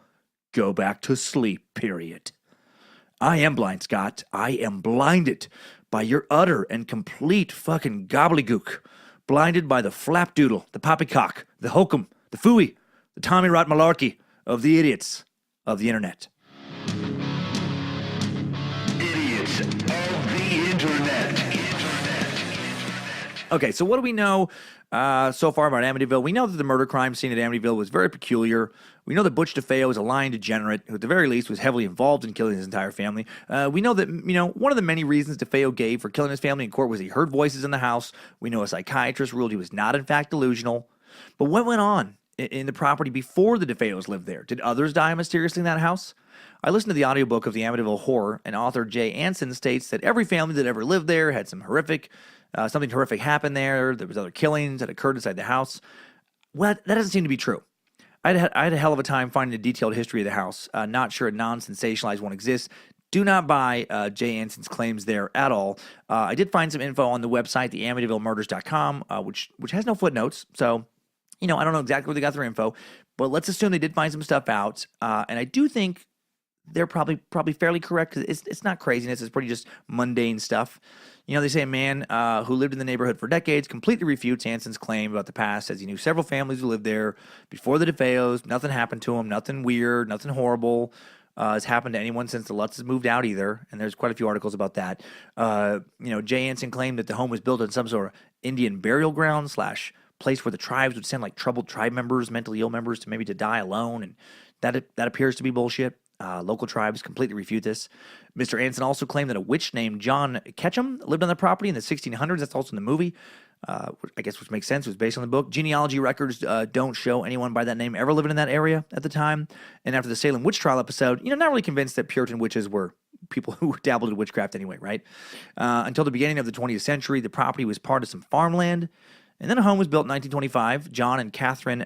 go back to sleep, period. I am blind, Scott. I am blinded by your utter and complete fucking gobbledygook. Blinded by the flapdoodle, the poppycock, the hokum, the phooey, the Tommy Rot malarkey of the idiots of the internet. Idiots of the internet. Okay, so what do we know so far about Amityville? We know that the murder crime scene at Amityville was very peculiar. We know that Butch DeFeo is a lying degenerate who, at the very least, was heavily involved in killing his entire family. We know that, one of the many reasons DeFeo gave for killing his family in court was he heard voices in the house. We know a psychiatrist ruled he was not, in fact, delusional. But what went on in the property before the DeFeos lived there? Did others die mysteriously in that house? I listened to the audiobook of the Amityville Horror, and author Jay Anson states that every family that ever lived there had something horrific happened there. There was other killings that occurred inside the house. Well, that doesn't seem to be true. I had a hell of a time finding a detailed history of the house. Not sure a non-sensationalized one exists. Do not buy Jay Anson's claims there at all. I did find some info on the website, the AmityvilleMurders.com, which has no footnotes. So, I don't know exactly where they got their info, but let's assume they did find some stuff out. And I do think they're probably fairly correct because it's not craziness. It's pretty just mundane stuff. They say a man who lived in the neighborhood for decades completely refutes Anson's claim about the past, as he knew several families who lived there before the DeFeos. Nothing happened to him, nothing weird, nothing horrible has happened to anyone since the Lutzes moved out either, and there's quite a few articles about that. Jay Anson claimed that the home was built on some sort of Indian burial ground / place where the tribes would send like troubled tribe members, mentally ill members, to die alone, and that appears to be bullshit. Local tribes completely refute this. Mr. Anson also claimed that a witch named John Ketchum lived on the property in the 1600s. That's also in the movie, I guess, which makes sense. It was based on the book. Genealogy records don't show anyone by that name ever living in that area at the time. And after the Salem witch trial episode, not really convinced that Puritan witches were people who dabbled in witchcraft anyway, right? Until the beginning of the 20th century, the property was part of some farmland. And then a home was built in 1925. John and Catherine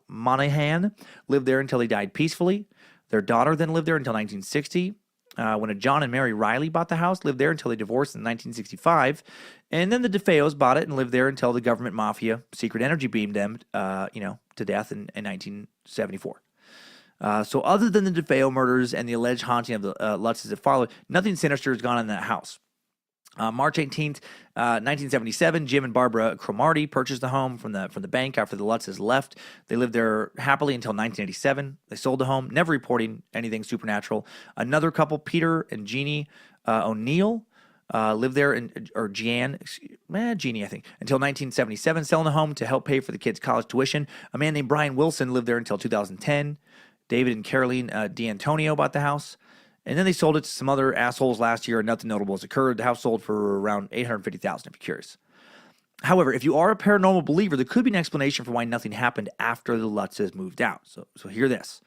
Monahan lived there until they died peacefully. Their daughter then lived there until 1960. When a John and Mary Riley bought the house, lived there until they divorced in 1965. And then the DeFeos bought it and lived there until the government mafia, Secret Energy, beamed them, to death in 1974. So other than the DeFeo murders and the alleged haunting of the Lutzes that followed, nothing sinister has gone on in that house. March 18th, 1977, Jim and Barbara Cromartie purchased the home from the bank after the Lutzes left. They lived there happily until 1987. They sold the home, never reporting anything supernatural. Another couple, Peter and Jeannie O'Neill, lived there, Jeannie, I think, until 1977, selling the home to help pay for the kids' college tuition. A man named Brian Wilson lived there until 2010. David and Caroline D'Antonio bought the house. And then they sold it to some other assholes last year, and nothing notable has occurred. The house sold for around $850,000, if you're curious. However, if you are a paranormal believer, there could be an explanation for why nothing happened after the Lutzes moved out. So hear this.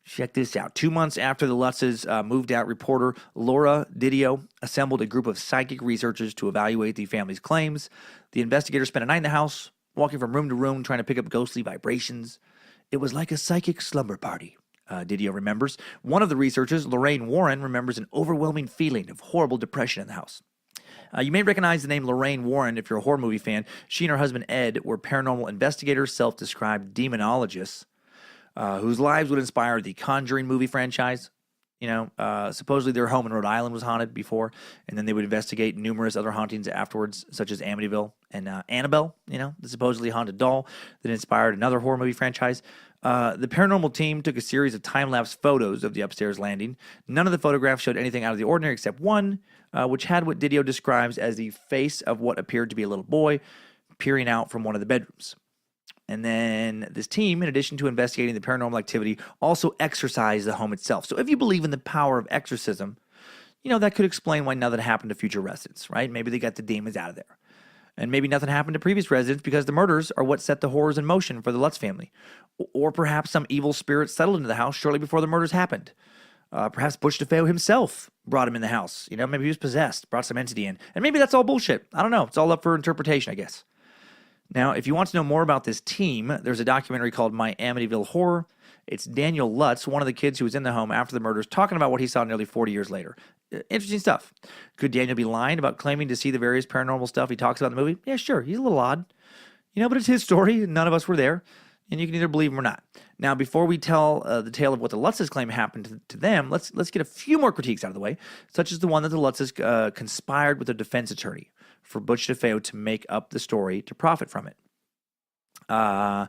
Check this out. 2 months after the Lutzes moved out, reporter Laura Didio assembled a group of psychic researchers to evaluate the family's claims. The investigators spent a night in the house, walking from room to room, trying to pick up ghostly vibrations. It was like a psychic slumber party. Didio remembers. One of the researchers, Lorraine Warren, remembers an overwhelming feeling of horrible depression in the house. You may recognize the name Lorraine Warren if you're a horror movie fan. She and her husband Ed were paranormal investigators, self-described demonologists, whose lives would inspire the Conjuring movie franchise. Supposedly their home in Rhode Island was haunted before, and then they would investigate numerous other hauntings afterwards, such as Amityville and Annabelle, the supposedly haunted doll that inspired another horror movie franchise. The paranormal team took a series of time-lapse photos of the upstairs landing. None of the photographs showed anything out of the ordinary except one, which had what Didio describes as the face of what appeared to be a little boy peering out from one of the bedrooms. And then this team, in addition to investigating the paranormal activity, also exorcised the home itself. So if you believe in the power of exorcism, that could explain why nothing happened to future residents, right? Maybe they got the demons out of there. And maybe nothing happened to previous residents because the murders are what set the horrors in motion for the Lutz family. Or perhaps some evil spirit settled into the house shortly before the murders happened. Perhaps Butch DeFeo himself brought him in the house. Maybe he was possessed, brought some entity in. And maybe that's all bullshit. I don't know. It's all up for interpretation, I guess. Now, if you want to know more about this team, there's a documentary called My Amityville Horror. It's Daniel Lutz, one of the kids who was in the home after the murders, talking about what he saw nearly 40 years later. Interesting stuff. Could Daniel be lying about claiming to see the various paranormal stuff he talks about in the movie? Yeah, sure. He's a little odd. But it's his story. None of us were there. And you can either believe him or not. Now, before we tell the tale of what the Lutzes claim happened to them, let's get a few more critiques out of the way, such as the one that the Lutzes conspired with a defense attorney for Butch DeFeo to make up the story to profit from it. The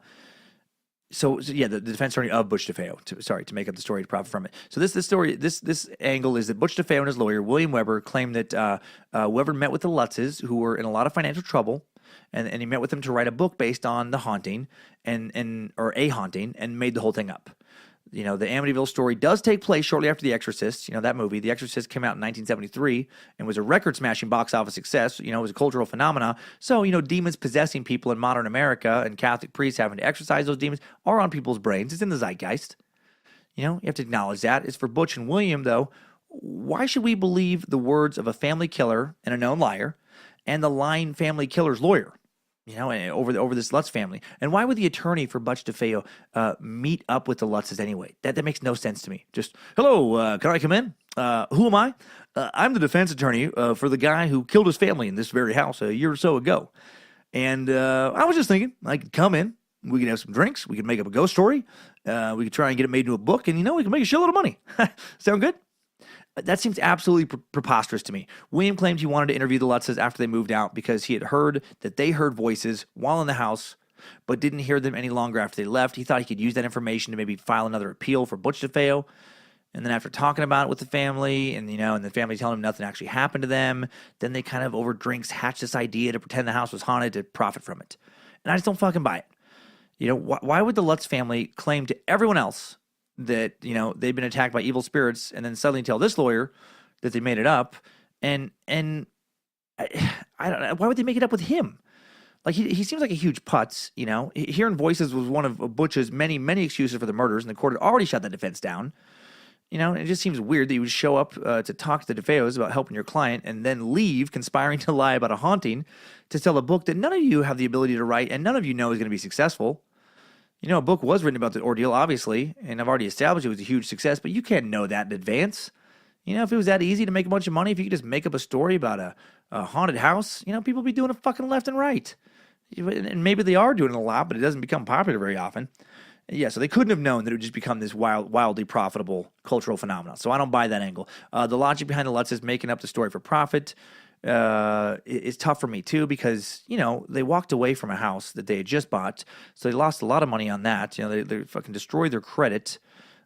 defense attorney of Butch DeFeo, to make up the story to profit from it. So this angle is that Butch DeFeo and his lawyer, William Weber, claimed that Weber met with the Lutzes, who were in a lot of financial trouble, and he met with them to write a book based on the haunting or a haunting, and made the whole thing up. The Amityville story does take place shortly after The Exorcist. That movie, The Exorcist, came out in 1973 and was a record-smashing box office success. It was a cultural phenomenon. So, demons possessing people in modern America and Catholic priests having to exorcise those demons are on people's brains. It's in the zeitgeist. You have to acknowledge that. As for Butch and William, though, why should we believe the words of a family killer and a known liar and the lying family killer's lawyer? Over this Lutz family. And why would the attorney for Butch DeFeo meet up with the Lutzes anyway? That makes no sense to me. Just, hello, can I come in? Who am I? I'm the defense attorney for the guy who killed his family in this very house a year or so ago. And I was just thinking, I could come in, we could have some drinks, we could make up a ghost story, we could try and get it made into a book, and we can make a shitload of money. Sound good? That seems absolutely preposterous to me. William claimed he wanted to interview the Lutzes after they moved out because he had heard that they heard voices while in the house, but didn't hear them any longer after they left. He thought he could use that information to maybe file another appeal for Butch DeFeo. And then after talking about it with the family, and the family telling him nothing actually happened to them, then they kind of over drinks hatched this idea to pretend the house was haunted to profit from it. And I just don't fucking buy it. Why would the Lutz family claim to everyone else that they've been attacked by evil spirits, and then suddenly tell this lawyer that they made it up? And I don't know, why would they make it up with him? Like, he seems like a huge putz. Hearing voices was one of Butch's many excuses for the murders, and the court had already shut that defense down. It just seems weird that you would show up to talk to the DeFeos about helping your client and then leave conspiring to lie about a haunting to sell a book that none of you have the ability to write and none of you know is going to be successful. A book was written about the ordeal, obviously, and I've already established it was a huge success, but you can't know that in advance. If it was that easy to make a bunch of money, if you could just make up a story about a haunted house, people would be doing it fucking left and right. And maybe they are doing it a lot, but it doesn't become popular very often. Yeah, so they couldn't have known that it would just become this wildly profitable cultural phenomenon. So I don't buy that angle. The logic behind the Lutz is making up the story for profit. It's tough for me too because they walked away from a house that they had just bought, so they lost a lot of money on that. They fucking destroyed their credit.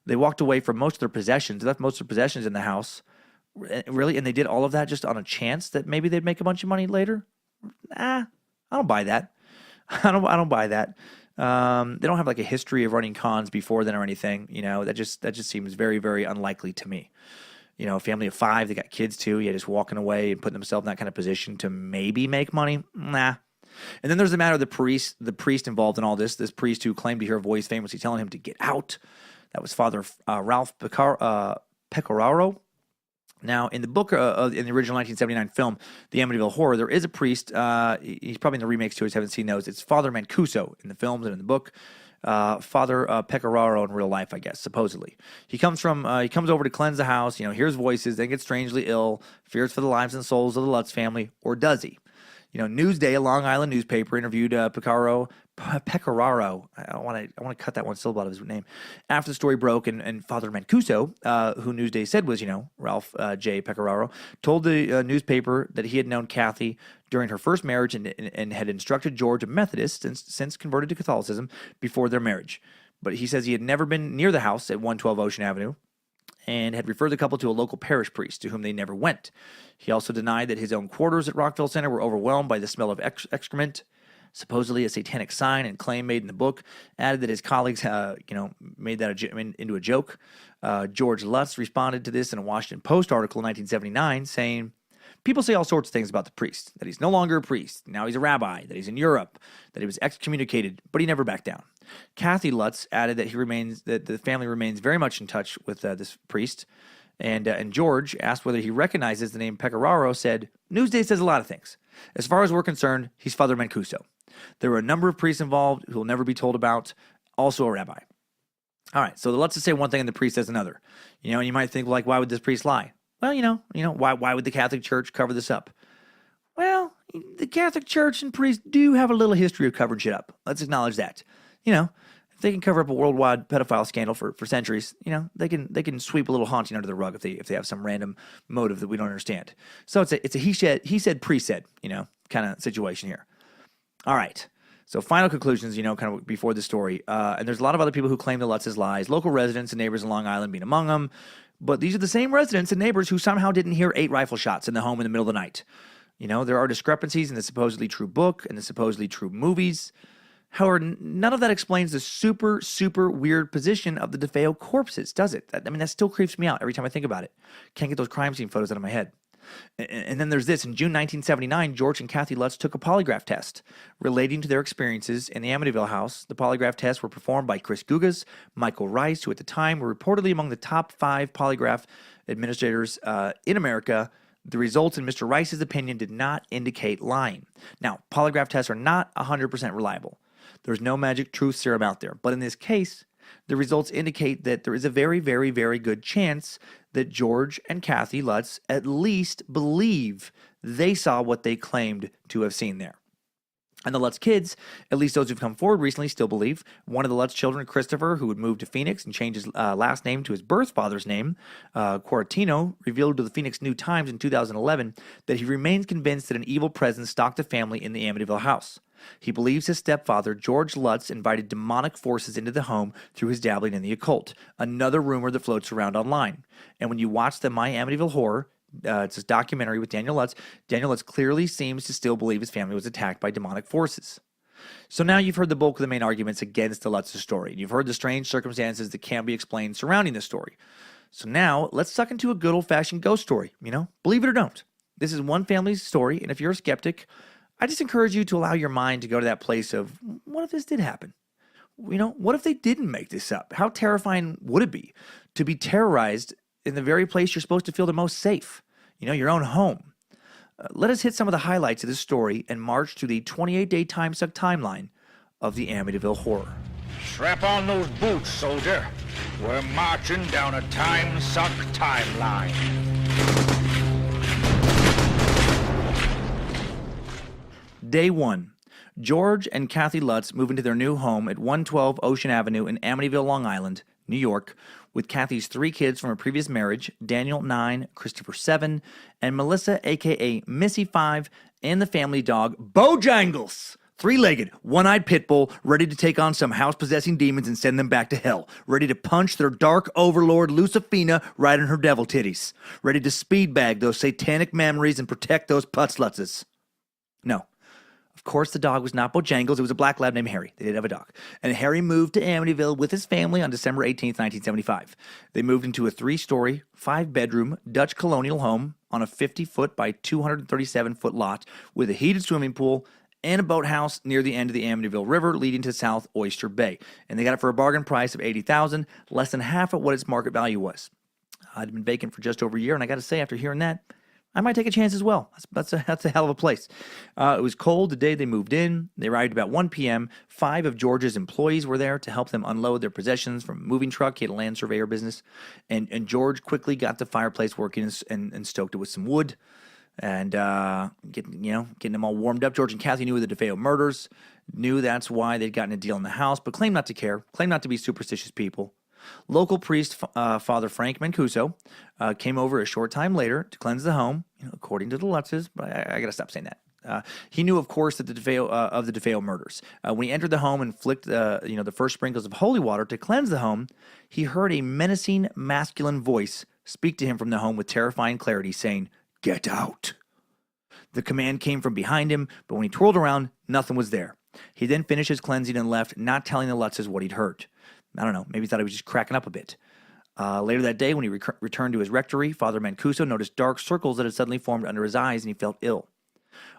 They walked away from most of their possessions. They left most of their possessions in the house, really, and they did all of that just on a chance that maybe they'd make a bunch of money later. I don't buy that. I don't buy that. They don't have like a history of running cons before then or anything. That just seems very, very unlikely to me. A family of 5, they got kids too. Yeah, just walking away and putting themselves in that kind of position to maybe make money. Nah. And then there's the matter of the priest involved in all this. This priest who claimed to hear a voice famously telling him to get out. That was Father Ralph Pecoraro. Now, in the book, in the original 1979 film, The Amityville Horror, there is a priest. He's probably in the remakes too. I just haven't seen those. It's Father Mancuso in the films and in the book. Father Pecoraro in real life, I guess, supposedly. He comes over to cleanse the house, hears voices, then gets strangely ill, fears for the lives and souls of the Lutz family, or does he? Newsday, a Long Island newspaper, interviewed Pecoraro. I want to cut that one syllable out of his name. After the story broke, and Father Mancuso, who Newsday said was, Ralph J. Pecoraro, told the newspaper that he had known Kathy during her first marriage and had instructed George, a Methodist, since converted to Catholicism, before their marriage. But he says he had never been near the house at 112 Ocean Avenue and had referred the couple to a local parish priest to whom they never went. He also denied that his own quarters at Rockville Center were overwhelmed by the smell of excrement, supposedly a satanic sign, and claim made in the book, added that his colleagues, made that into a joke. George Lutz responded to this in a Washington Post article in 1979, saying, "People say all sorts of things about the priest, that he's no longer a priest, now he's a rabbi, that he's in Europe, that he was excommunicated, but he never backed down." Kathy Lutz added that the family remains very much in touch with this priest, and George, asked whether he recognizes the name Pecoraro, said, "Newsday says a lot of things. As far as we're concerned, he's Father Mancuso. There were a number of priests involved who will never be told about, also a rabbi." All right, so let's just say one thing and the priest says another. And you might think, like, why would this priest lie? Well, why would the Catholic Church cover this up? Well, the Catholic Church and priests do have a little history of covering shit up. Let's acknowledge that. If they can cover up a worldwide pedophile scandal for centuries, they can sweep a little haunting under the rug if they have some random motive that we don't understand. So it's a he said, priest said, kind of situation here. All right. So final conclusions, kind of before the story. And there's a lot of other people who claim the Lutz's lies, local residents and neighbors in Long Island being among them. But these are the same residents and neighbors who somehow didn't hear 8 rifle shots in the home in the middle of the night. There are discrepancies in the supposedly true book and the supposedly true movies. However, none of that explains the super, super weird position of the DeFeo corpses, does it? That still creeps me out every time I think about it. Can't get those crime scene photos out of my head. And then there's this. In June 1979, George and Kathy Lutz took a polygraph test relating to their experiences in the Amityville house. The polygraph tests were performed by Chris Gugas, Michael Rice, who at the time were reportedly among the top 5 polygraph administrators in America. The results, in Mr. Rice's opinion, did not indicate lying. Now, polygraph tests are not 100% reliable. There's no magic truth serum out there. But in this case, the results indicate that there is a very, very, very good chance that George and Kathy Lutz at least believe they saw what they claimed to have seen there. And the Lutz kids, at least those who've come forward recently, still believe. One of the Lutz children, Christopher, who had moved to Phoenix and changed his last name to his birth father's name, Quarantino, revealed to the Phoenix New Times in 2011 that he remains convinced that an evil presence stalked the family in the Amityville house. He believes his stepfather, George Lutz, invited demonic forces into the home through his dabbling in the occult, another rumor that floats around online. And when you watch the My Amityville Horror, it's a documentary with Daniel Lutz clearly seems to still believe his family was attacked by demonic forces. So now you've heard the bulk of the main arguments against the Lutz's story. You've heard the strange circumstances that can't be explained surrounding this story. So now let's suck into a good old-fashioned ghost story, Believe it or don't. This is one family's story, and if you're a skeptic, I just encourage you to allow your mind to go to that place of, what if this did happen? What if they didn't make this up? How terrifying would it be to be terrorized in the very place you're supposed to feel the most safe? Your own home. Let us hit some of the highlights of this story and march through the 28-day Timesuck timeline of the Amityville horror. Strap on those boots, soldier. We're marching down a Timesuck timeline. Day 1. George and Kathy Lutz move into their new home at 112 Ocean Avenue in Amityville, Long Island, New York, with Kathy's 3 kids from a previous marriage, Daniel 9, Christopher 7, and Melissa, a.k.a. Missy 5, and the family dog, Bojangles, 3-legged, one-eyed pit bull, ready to take on some house-possessing demons and send them back to hell, ready to punch their dark overlord Lucifina right in her devil titties, ready to speed bag those satanic memories and protect those putzlutzes. No. Of course, the dog was not Bojangles. It was a black lab named Harry. They did have a dog. And Harry moved to Amityville with his family on December 18th, 1975. They moved into a 3-story, 5-bedroom Dutch colonial home on a 50-foot by 237-foot lot with a heated swimming pool and a boathouse near the end of the Amityville River leading to South Oyster Bay. And they got it for a bargain price of $80,000, less than half of what its market value was. I'd been vacant for just over a year, and I got to say, after hearing that, I might take a chance as well. That's a hell of a place. It was cold the day they moved in. They arrived about 1 p.m. 5 of George's employees were there to help them unload their possessions from a moving truck. He had a land surveyor business. And George quickly got the fireplace working and stoked it with some wood. And getting them all warmed up. George and Kathy knew of the DeFeo murders, knew that's why they'd gotten a deal in the house, but claimed not to care, claimed not to be superstitious people. Local priest Father Frank Mancuso came over a short time later to cleanse the home, according to the Lutzes, but I got to stop saying that. He knew, of course, that the DeFeo murders. When he entered the home and flicked the first sprinkles of holy water to cleanse the home, he heard a menacing masculine voice speak to him from the home with terrifying clarity, saying, "Get out." The command came from behind him, but when he twirled around, nothing was there. He then finished his cleansing and left, not telling the Lutzes what he'd heard. I don't know, maybe he thought he was just cracking up a bit. Later that day, when he returned to his rectory, Father Mancuso noticed dark circles that had suddenly formed under his eyes, and he felt ill.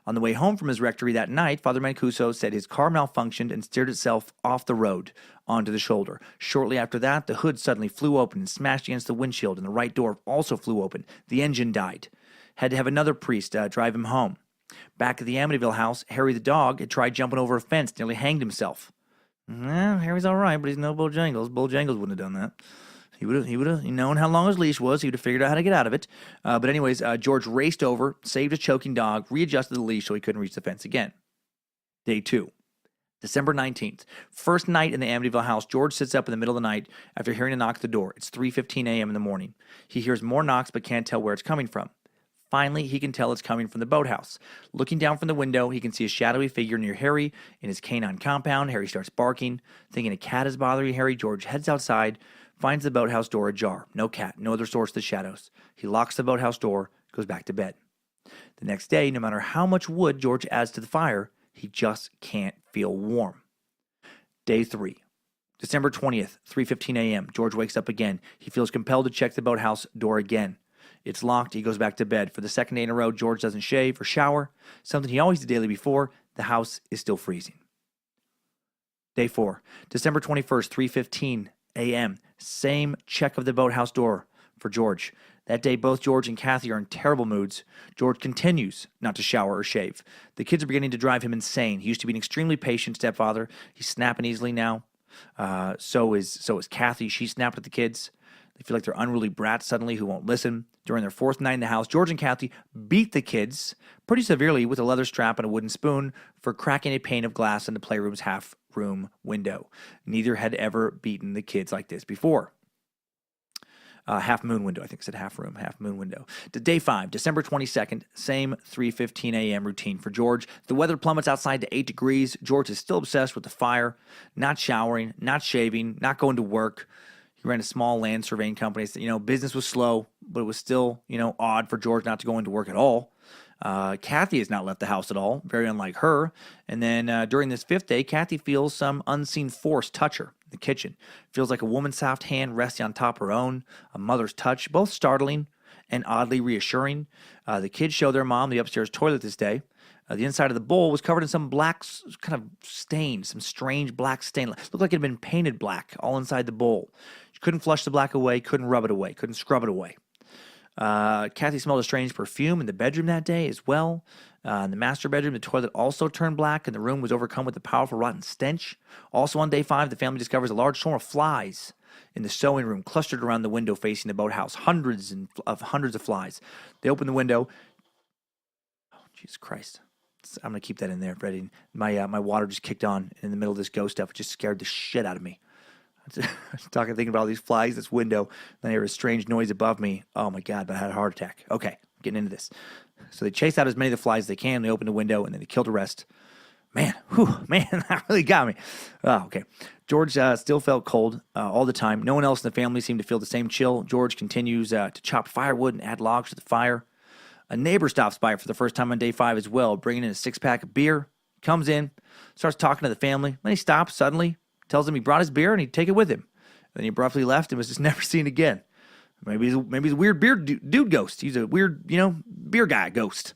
On the way home from his rectory that night, Father Mancuso said his car malfunctioned and steered itself off the road onto the shoulder. Shortly after that, the hood suddenly flew open and smashed against the windshield, and the right door also flew open. The engine died. Had to have another priest drive him home. Back at the Amityville house, Harry the dog had tried jumping over a fence, nearly hanged himself. Harry's all right, but he's no Bojangles. Bojangles wouldn't have done that. He would have, known how long his leash was. He would have figured out how to get out of it. But anyways, George raced over, saved a choking dog, readjusted the leash so he couldn't reach the fence again. Day 2, December 19th. First night in the Amityville house, George sits up in the middle of the night after hearing a knock at the door. It's 3:15 a.m. in the morning. He hears more knocks but can't tell where it's coming from. Finally, he can tell it's coming from the boathouse. Looking down from the window, he can see a shadowy figure near Harry in his canine compound. Harry starts barking. Thinking a cat is bothering Harry, George heads outside, finds the boathouse door ajar. No cat, no other source of the shadows. He locks the boathouse door, goes back to bed. The next day, no matter how much wood George adds to the fire, he just can't feel warm. Day 3, December 20th, 3:15 a.m. George wakes up again. He feels compelled to check the boathouse door again. It's locked. He goes back to bed. For the second day in a row, George doesn't shave or shower, something he always did daily before. The house is still freezing. Day 4, December 21st, 3:15 a.m. Same check of the boathouse door for George. That day, both George and Kathy are in terrible moods. George continues not to shower or shave. The kids are beginning to drive him insane. He used to be an extremely patient stepfather. He's snapping easily now. So is Kathy. She snapped at the kids. They feel like they're unruly brats suddenly who won't listen. During their 4th night in the house, George and Kathy beat the kids pretty severely with a leather strap and a wooden spoon for cracking a pane of glass in the playroom's half-room window. Neither had ever beaten the kids like this before. Half-moon window. I think it said half-room, half-moon window. Day 5, December 22nd, same 3:15 a.m. routine for George. The weather plummets outside to 8 degrees. George is still obsessed with the fire, not showering, not shaving, not going to work. He ran a small land surveying company. So, business was slow, but it was still, odd for George not to go into work at all. Kathy has not left the house at all, very unlike her. And then during this 5th day, Kathy feels some unseen force touch her in the kitchen. Feels like a woman's soft hand resting on top of her own, a mother's touch, both startling and oddly reassuring. The kids show their mom the upstairs toilet this day. The inside of the bowl was covered in some black kind of stain, some strange black stain. Looked like it had been painted black all inside the bowl. She couldn't flush the black away, couldn't rub it away, couldn't scrub it away. Kathy smelled a strange perfume in the bedroom that day as well. In the master bedroom, the toilet also turned black, and the room was overcome with a powerful rotten stench. Also on day 5, the family discovers a large swarm of flies in the sewing room clustered around the window facing the boathouse. Hundreds of flies. They open the window. Oh, Jesus Christ. I'm going to keep that in there, Freddie. My water just kicked on in the middle of this ghost stuff. It just scared the shit out of me. I was thinking about all these flies, this window, then I hear a strange noise above me. Oh my God, but I had a heart attack. Okay, getting into this. So they chase out as many of the flies as they can. They open the window, and then they kill the rest. Man, that really got me. Oh, okay. George still felt cold all the time. No one else in the family seemed to feel the same chill. George continues to chop firewood and add logs to the fire. A neighbor stops by for the first time on day 5 as well, bringing in a 6-pack of beer. Comes in, starts talking to the family. Then he stops suddenly, tells them he brought his beer and he'd take it with him. Then he abruptly left and was just never seen again. Maybe he's a weird beer dude ghost. He's a weird, beer guy ghost.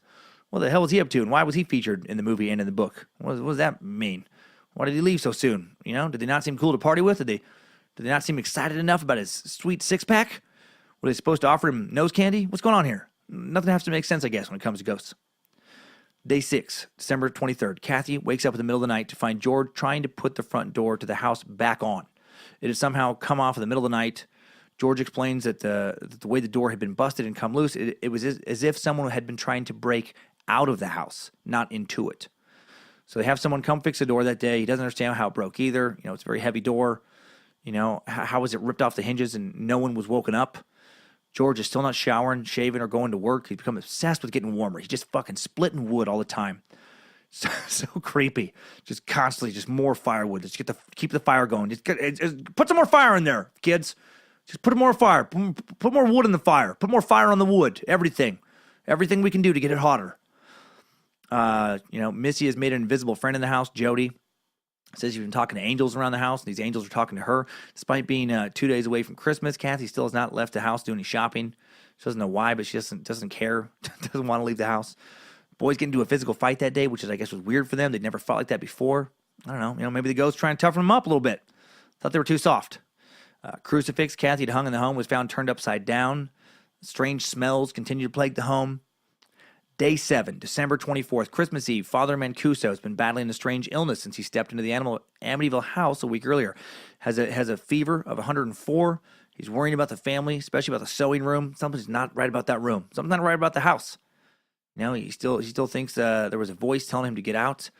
What the hell was he up to, and why was he featured in the movie and in the book? What does that mean? Why did he leave so soon? Did they not seem cool to party with? Did they not seem excited enough about his sweet 6-pack? Were they supposed to offer him nose candy? What's going on here? Nothing has to make sense, I guess, when it comes to ghosts. Day 6, December 23rd. Kathy wakes up in the middle of the night to find George trying to put the front door to the house back on. It had somehow come off in the middle of the night. George explains that the way the door had been busted and come loose, it was as if someone had been trying to break out of the house, not into it. So they have someone come fix the door that day. He doesn't understand how it broke either. It's a very heavy door. How was it ripped off the hinges and no one was woken up? George is still not showering, shaving, or going to work. He's become obsessed with getting warmer. He's just fucking splitting wood all the time. So creepy. Just constantly, just more firewood. Just keep the fire going. Just put some more fire in there, kids. Just put more fire. Put more wood in the fire. Put more fire on the wood. Everything we can do to get it hotter. Missy has made an invisible friend in the house, Jody. Says she's been talking to angels around the house, and these angels are talking to her. Despite being 2 days away from Christmas, Kathy still has not left the house doing any shopping. She doesn't know why, but she doesn't care. Doesn't want to leave the house. Boys get into a physical fight that day, which I guess was weird for them. They'd never fought like that before. I don't know. Maybe the ghost trying to toughen them up a little bit. Thought they were too soft. Crucifix Kathy had hung in the home was found turned upside down. Strange smells continued to plague the home. Day 7, December 24th, Christmas Eve. Father Mancuso has been battling a strange illness since he stepped into the Amityville house a week earlier. Has a fever of 104. He's worrying about the family, especially about the sewing room. Something's not right about that room. Something's not right about the house. He still thinks there was a voice telling him to get out.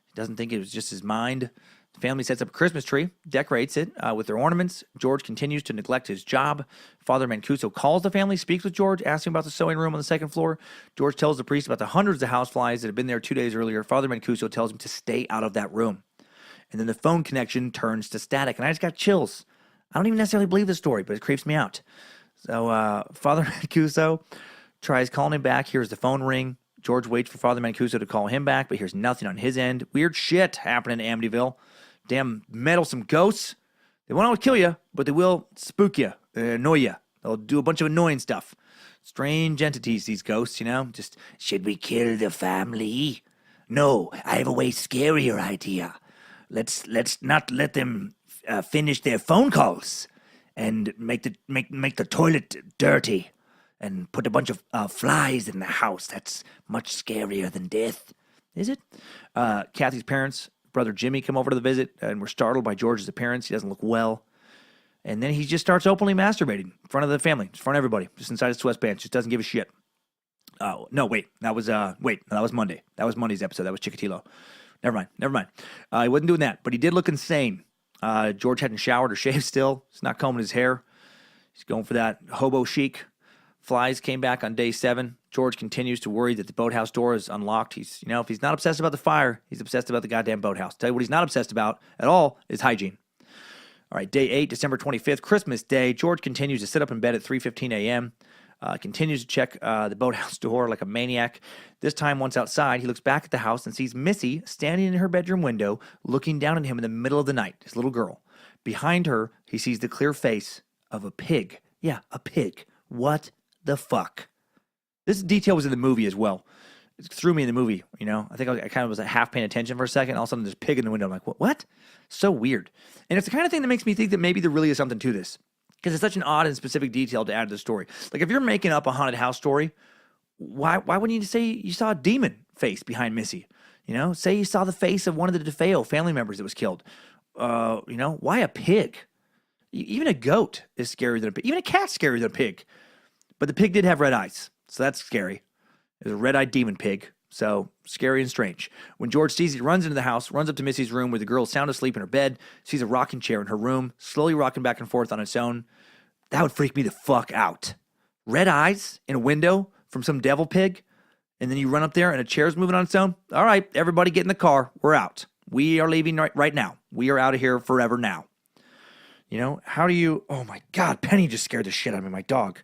He doesn't think it was just his mind. The family sets up a Christmas tree, decorates it with their ornaments. George continues to neglect his job. Father Mancuso calls the family, speaks with George, asks him about the sewing room on the second floor. George tells the priest about the hundreds of houseflies that had been there 2 days earlier. Father Mancuso tells him to stay out of that room. And then the phone connection turns to static, and I just got chills. I don't even necessarily believe the story, but it creeps me out. So Father Mancuso tries calling him back, hears the phone ring. George waits for Father Mancuso to call him back, but hears nothing on his end. Weird shit happening in Amityville. Damn meddlesome ghosts. They won't always kill you, but they will spook you, annoy you. They'll do a bunch of annoying stuff. Strange entities, these ghosts, Just, should we kill the family? No, I have a way scarier idea. Let's not let them finish their phone calls and make the toilet dirty and put a bunch of flies in the house. That's much scarier than death. Is it? Kathy's parents, brother Jimmy, come over to the visit and were startled by George's appearance. He doesn't look well. And then he just starts openly masturbating in front of the family, in front of everybody, just inside his sweatpants. Just doesn't give a shit. Oh, no, wait. That was Monday. That was Monday's episode. That was Chikatilo. Never mind. He wasn't doing that, but he did look insane. George hadn't showered or shaved still. He's not combing his hair. He's going for that hobo chic. Flies came back on day 7. George continues to worry that the boathouse door is unlocked. He's, if he's not obsessed about the fire, he's obsessed about the goddamn boathouse. Tell you what he's not obsessed about at all is hygiene. All right, day 8, December 25th, Christmas Day. George continues to sit up in bed at 3:15 a.m., continues to check the boathouse door like a maniac. This time, once outside, he looks back at the house and sees Missy standing in her bedroom window, looking down at him in the middle of the night, his little girl. Behind her, he sees the clear face of a pig. Yeah, a pig. What the fuck? This detail was in the movie as well. It threw me in the movie, I think I kind of was half paying attention for a second. All of a sudden, there's a pig in the window. I'm like, what? So weird. And it's the kind of thing that makes me think that maybe there really is something to this. Because it's such an odd and specific detail to add to the story. Like, if you're making up a haunted house story, why wouldn't you say you saw a demon face behind Missy? Say you saw the face of one of the DeFeo family members that was killed. Why a pig? Even a goat is scarier than a pig. Even a cat's scarier than a pig. But the pig did have red eyes, so that's scary. It was a red-eyed demon pig, so scary and strange. When George sees it, he runs into the house, runs up to Missy's room where the girl is sound asleep in her bed, sees a rocking chair in her room, slowly rocking back and forth on its own. That would freak me the fuck out. Red eyes in a window from some devil pig, and then you run up there and a chair's moving on its own. All right, everybody get in the car. We're out. We are leaving right now. We are out of here forever now. How do you... Oh, my God, Penny just scared the shit out of me, my dog.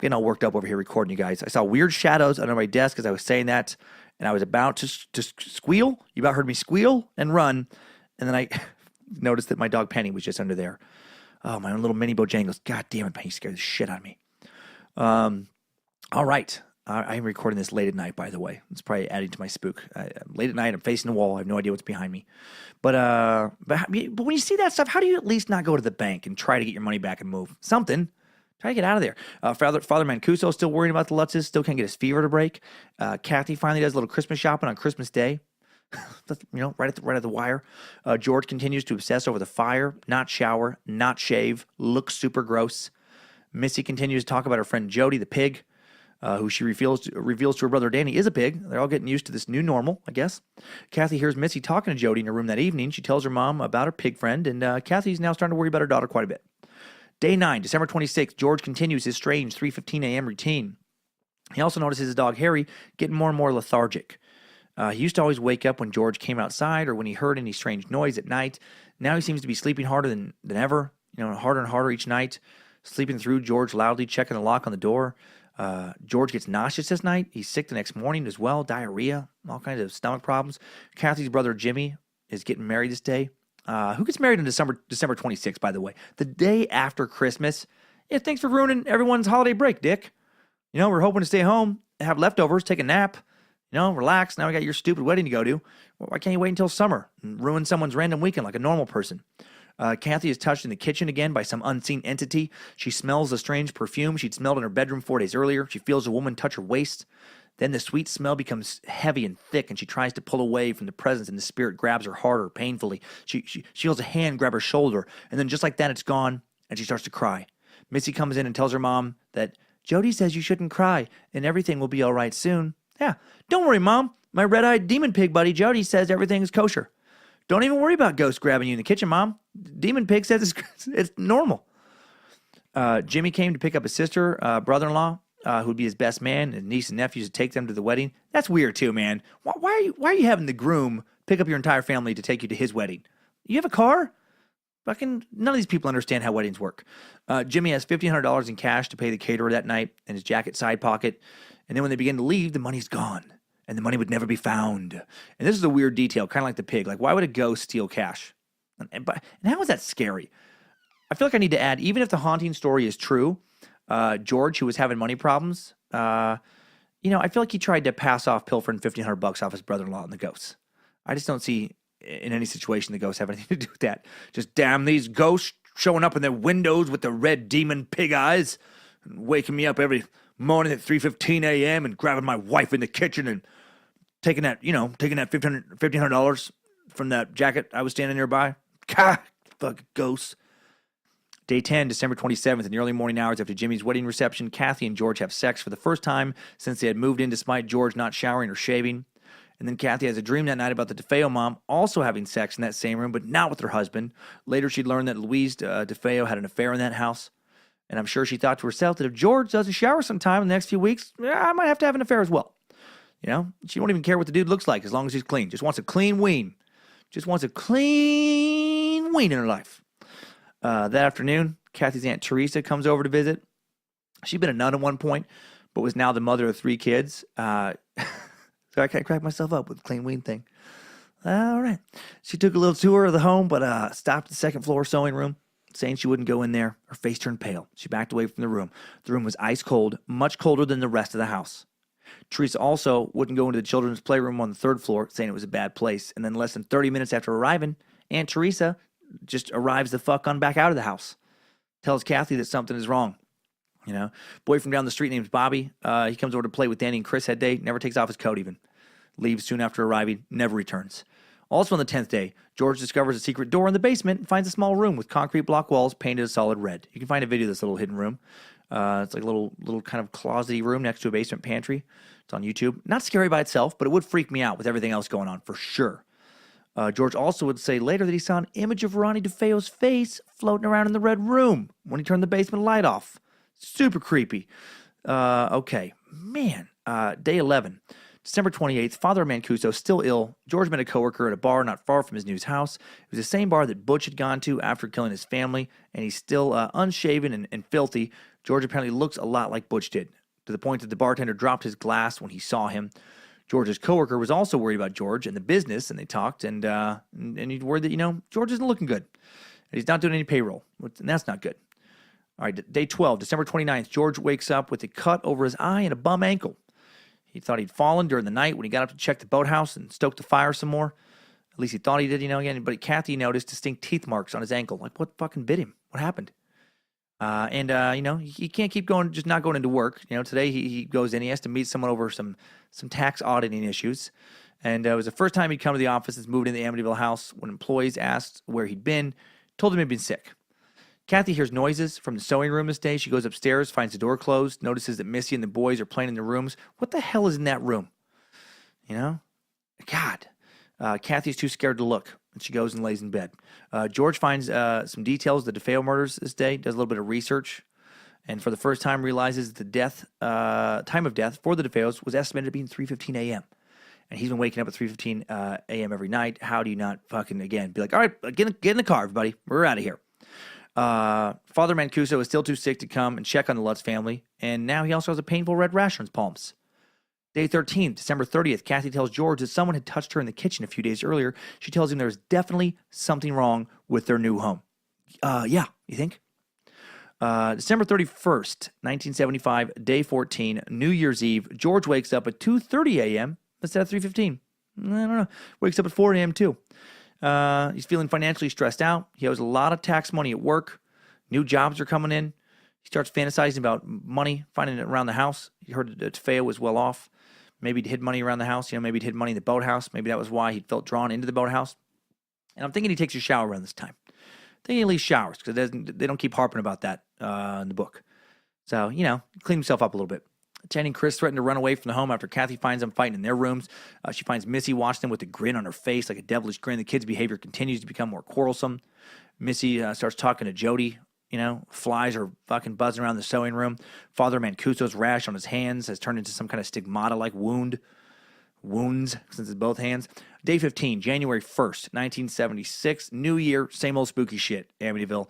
Getting all worked up over here recording you guys. I saw weird shadows under my desk as I was saying that, and I was about to squeal. You about heard me squeal and run, and then I noticed that my dog Penny was just under there. Oh, my own little mini Bojangles. God damn it, Penny scared the shit out of me. All right. I'm recording this late at night, by the way. It's probably adding to my spook. Late at night, I'm facing the wall. I have no idea what's behind me. But when you see that stuff, how do you at least not go to the bank and try to get your money back and move? Something. Try to get out of there. Father Mancuso is still worrying about the Lutzes, still can't get his fever to break. Kathy finally does a little Christmas shopping on Christmas Day. Right at the wire. George continues to obsess over the fire, not shower, not shave, looks super gross. Missy continues to talk about her friend Jody, the pig, who she reveals to her brother Danny is a pig. They're all getting used to this new normal, I guess. Kathy hears Missy talking to Jody in her room that evening. She tells her mom about her pig friend, and Kathy's now starting to worry about her daughter quite a bit. Day 9, December 26th, George continues his strange 3:15 a.m. routine. He also notices his dog Harry getting more and more lethargic. He used to always wake up when George came outside or when he heard any strange noise at night. Now he seems to be sleeping harder than ever, harder and harder each night. Sleeping through George loudly checking the lock on the door. George gets nauseous this night. He's sick the next morning as well, diarrhea, all kinds of stomach problems. Kathy's brother Jimmy is getting married this day. Who gets married on December 26th, by the way? The day after Christmas. Yeah, thanks for ruining everyone's holiday break, Dick. We're hoping to stay home, have leftovers, take a nap, relax. Now we got your stupid wedding to go to. Why can't you wait until summer and ruin someone's random weekend like a normal person? Kathy is touched in the kitchen again by some unseen entity. She smells a strange perfume she'd smelled in her bedroom 4 days earlier. She feels a woman touch her waist. Then the sweet smell becomes heavy and thick, and she tries to pull away from the presence, and the spirit grabs her harder, painfully. She feels a hand grab her shoulder, and then just like that, it's gone, and she starts to cry. Missy comes in and tells her mom that Jody says you shouldn't cry, and everything will be all right soon. Yeah, don't worry, Mom. My red-eyed demon pig buddy Jody says everything is kosher. Don't even worry about ghosts grabbing you in the kitchen, Mom. Demon pig says it's normal. Jimmy came to pick up his sister, brother-in-law, who'd be his best man, and niece and nephews to take them to the wedding. That's weird too, man. Why are you having the groom pick up your entire family to take you to his wedding? You have a car? Fucking none of these people understand how weddings work. Jimmy has $1,500 in cash to pay the caterer that night in his jacket side pocket. And then when they begin to leave, the money's gone. And the money would never be found. And this is a weird detail, kind of like the pig. Like, why would a ghost steal cash? And how is that scary? I feel like I need to add, even if the haunting story is true, George, who was having money problems, I feel like he tried to pass off pilfering $1,500 off his brother-in-law and the ghosts. I just don't see in any situation the ghosts have anything to do with that. Just damn these ghosts showing up in their windows with the red demon pig eyes and waking me up every morning at 3:15 a.m. and grabbing my wife in the kitchen and taking that $1,500 from that jacket I was standing nearby. God, fuck ghosts. Day 10, December 27th, in the early morning hours after Jimmy's wedding reception, Kathy and George have sex for the first time since they had moved in despite George not showering or shaving. And then Kathy has a dream that night about the DeFeo mom also having sex in that same room, but not with her husband. Later, she'd learned that Louise DeFeo had an affair in that house. And I'm sure she thought to herself that if George doesn't shower sometime in the next few weeks, I might have to have an affair as well. She won't even care what the dude looks like as long as he's clean. Just wants a clean ween. Just wants a clean ween in her life. That afternoon, Kathy's Aunt Teresa comes over to visit. She'd been a nun at one point, but was now the mother of 3 kids. So I can't crack myself up with the clean ween thing. All right. She took a little tour of the home, but stopped at the second floor sewing room, saying she wouldn't go in there. Her face turned pale. She backed away from the room. The room was ice cold, much colder than the rest of the house. Teresa also wouldn't go into the children's playroom on the 3rd floor, saying it was a bad place. And then less than 30 minutes after arriving, Aunt Teresa just arrives the fuck on back out of the house. Tells Kathy that something is wrong. Boy from down the street named Bobby. He comes over to play with Danny and Chris that day. Never takes off his coat even. Leaves soon after arriving. Never returns. Also on the 10th day, George discovers a secret door in the basement and finds a small room with concrete block walls painted a solid red. You can find a video of this little hidden room. It's like a little kind of closet-y room next to a basement pantry. It's on YouTube. Not scary by itself, but it would freak me out with everything else going on for sure. George also would say later that he saw an image of Ronnie DeFeo's face floating around in the red room when he turned the basement light off. Super creepy. Okay. Man. Day 11. December 28th, Father Mancuso, still ill. George met a coworker at a bar not far from his new house. It was the same bar that Butch had gone to after killing his family, and he's still unshaven and filthy. George apparently looks a lot like Butch did, to the point that the bartender dropped his glass when he saw him. George's coworker was also worried about George and the business, and they talked, and he's worried that, George isn't looking good, and he's not doing any payroll, and that's not good. All right, day 12, December 29th, George wakes up with a cut over his eye and a bum ankle. He thought he'd fallen during the night when he got up to check the boathouse and stoke the fire some more. At least he thought he did, again. But Kathy noticed distinct teeth marks on his ankle. Like, what fucking bit him? What happened? He can't keep going, just not going into work. Today he goes in. He has to meet someone over some tax auditing issues. And it was the first time he'd come to the office since moving into the Amityville house. When employees asked where he'd been, told him he'd been sick. Kathy hears noises from the sewing room this day. She goes upstairs, finds the door closed, notices that Missy and the boys are playing in the rooms. What the hell is in that room? God. Kathy's too scared to look, and she goes and lays in bed. George finds some details of the DeFeo murders this day, does a little bit of research, and for the first time realizes that the time of death for the DeFeos was estimated to be 3:15 a.m. And he's been waking up at 3:15 a.m. every night. How do you not fucking, again, be like, all right, get in the car, everybody. We're out of here. Father Mancuso is still too sick to come and check on the Lutz family, and now he also has a painful red rash on his palms. Day 13, December 30th, Kathy tells George that someone had touched her in the kitchen a few days earlier. She tells him there's definitely something wrong with their new home. Yeah, you think? December 31st, 1975, day 14, New Year's Eve. George wakes up at 2:30 a.m. instead of 3:15. I don't know. Wakes up at 4 a.m. too. He's feeling financially stressed out. He owes a lot of tax money at work. New jobs are coming in. He starts fantasizing about money, finding it around the house. He heard that DeFeo was well off. Maybe he'd hid money around the house. Maybe he'd hid money in the boathouse. Maybe that was why he felt drawn into the boathouse. And I'm thinking he takes a shower around this time. I think he at least showers because they don't keep harping about that in the book. So, clean himself up a little bit. Jenny and Chris threaten to run away from the home after Kathy finds them fighting in their rooms. She finds Missy watching them with a grin on her face, like a devilish grin. The kids' behavior continues to become more quarrelsome. Missy starts talking to Jody. Flies are fucking buzzing around the sewing room. Father Mancuso's rash on his hands has turned into some kind of stigmata-like wounds, since it's both hands. Day 15, January 1st, 1976. New year, same old spooky shit, Amityville.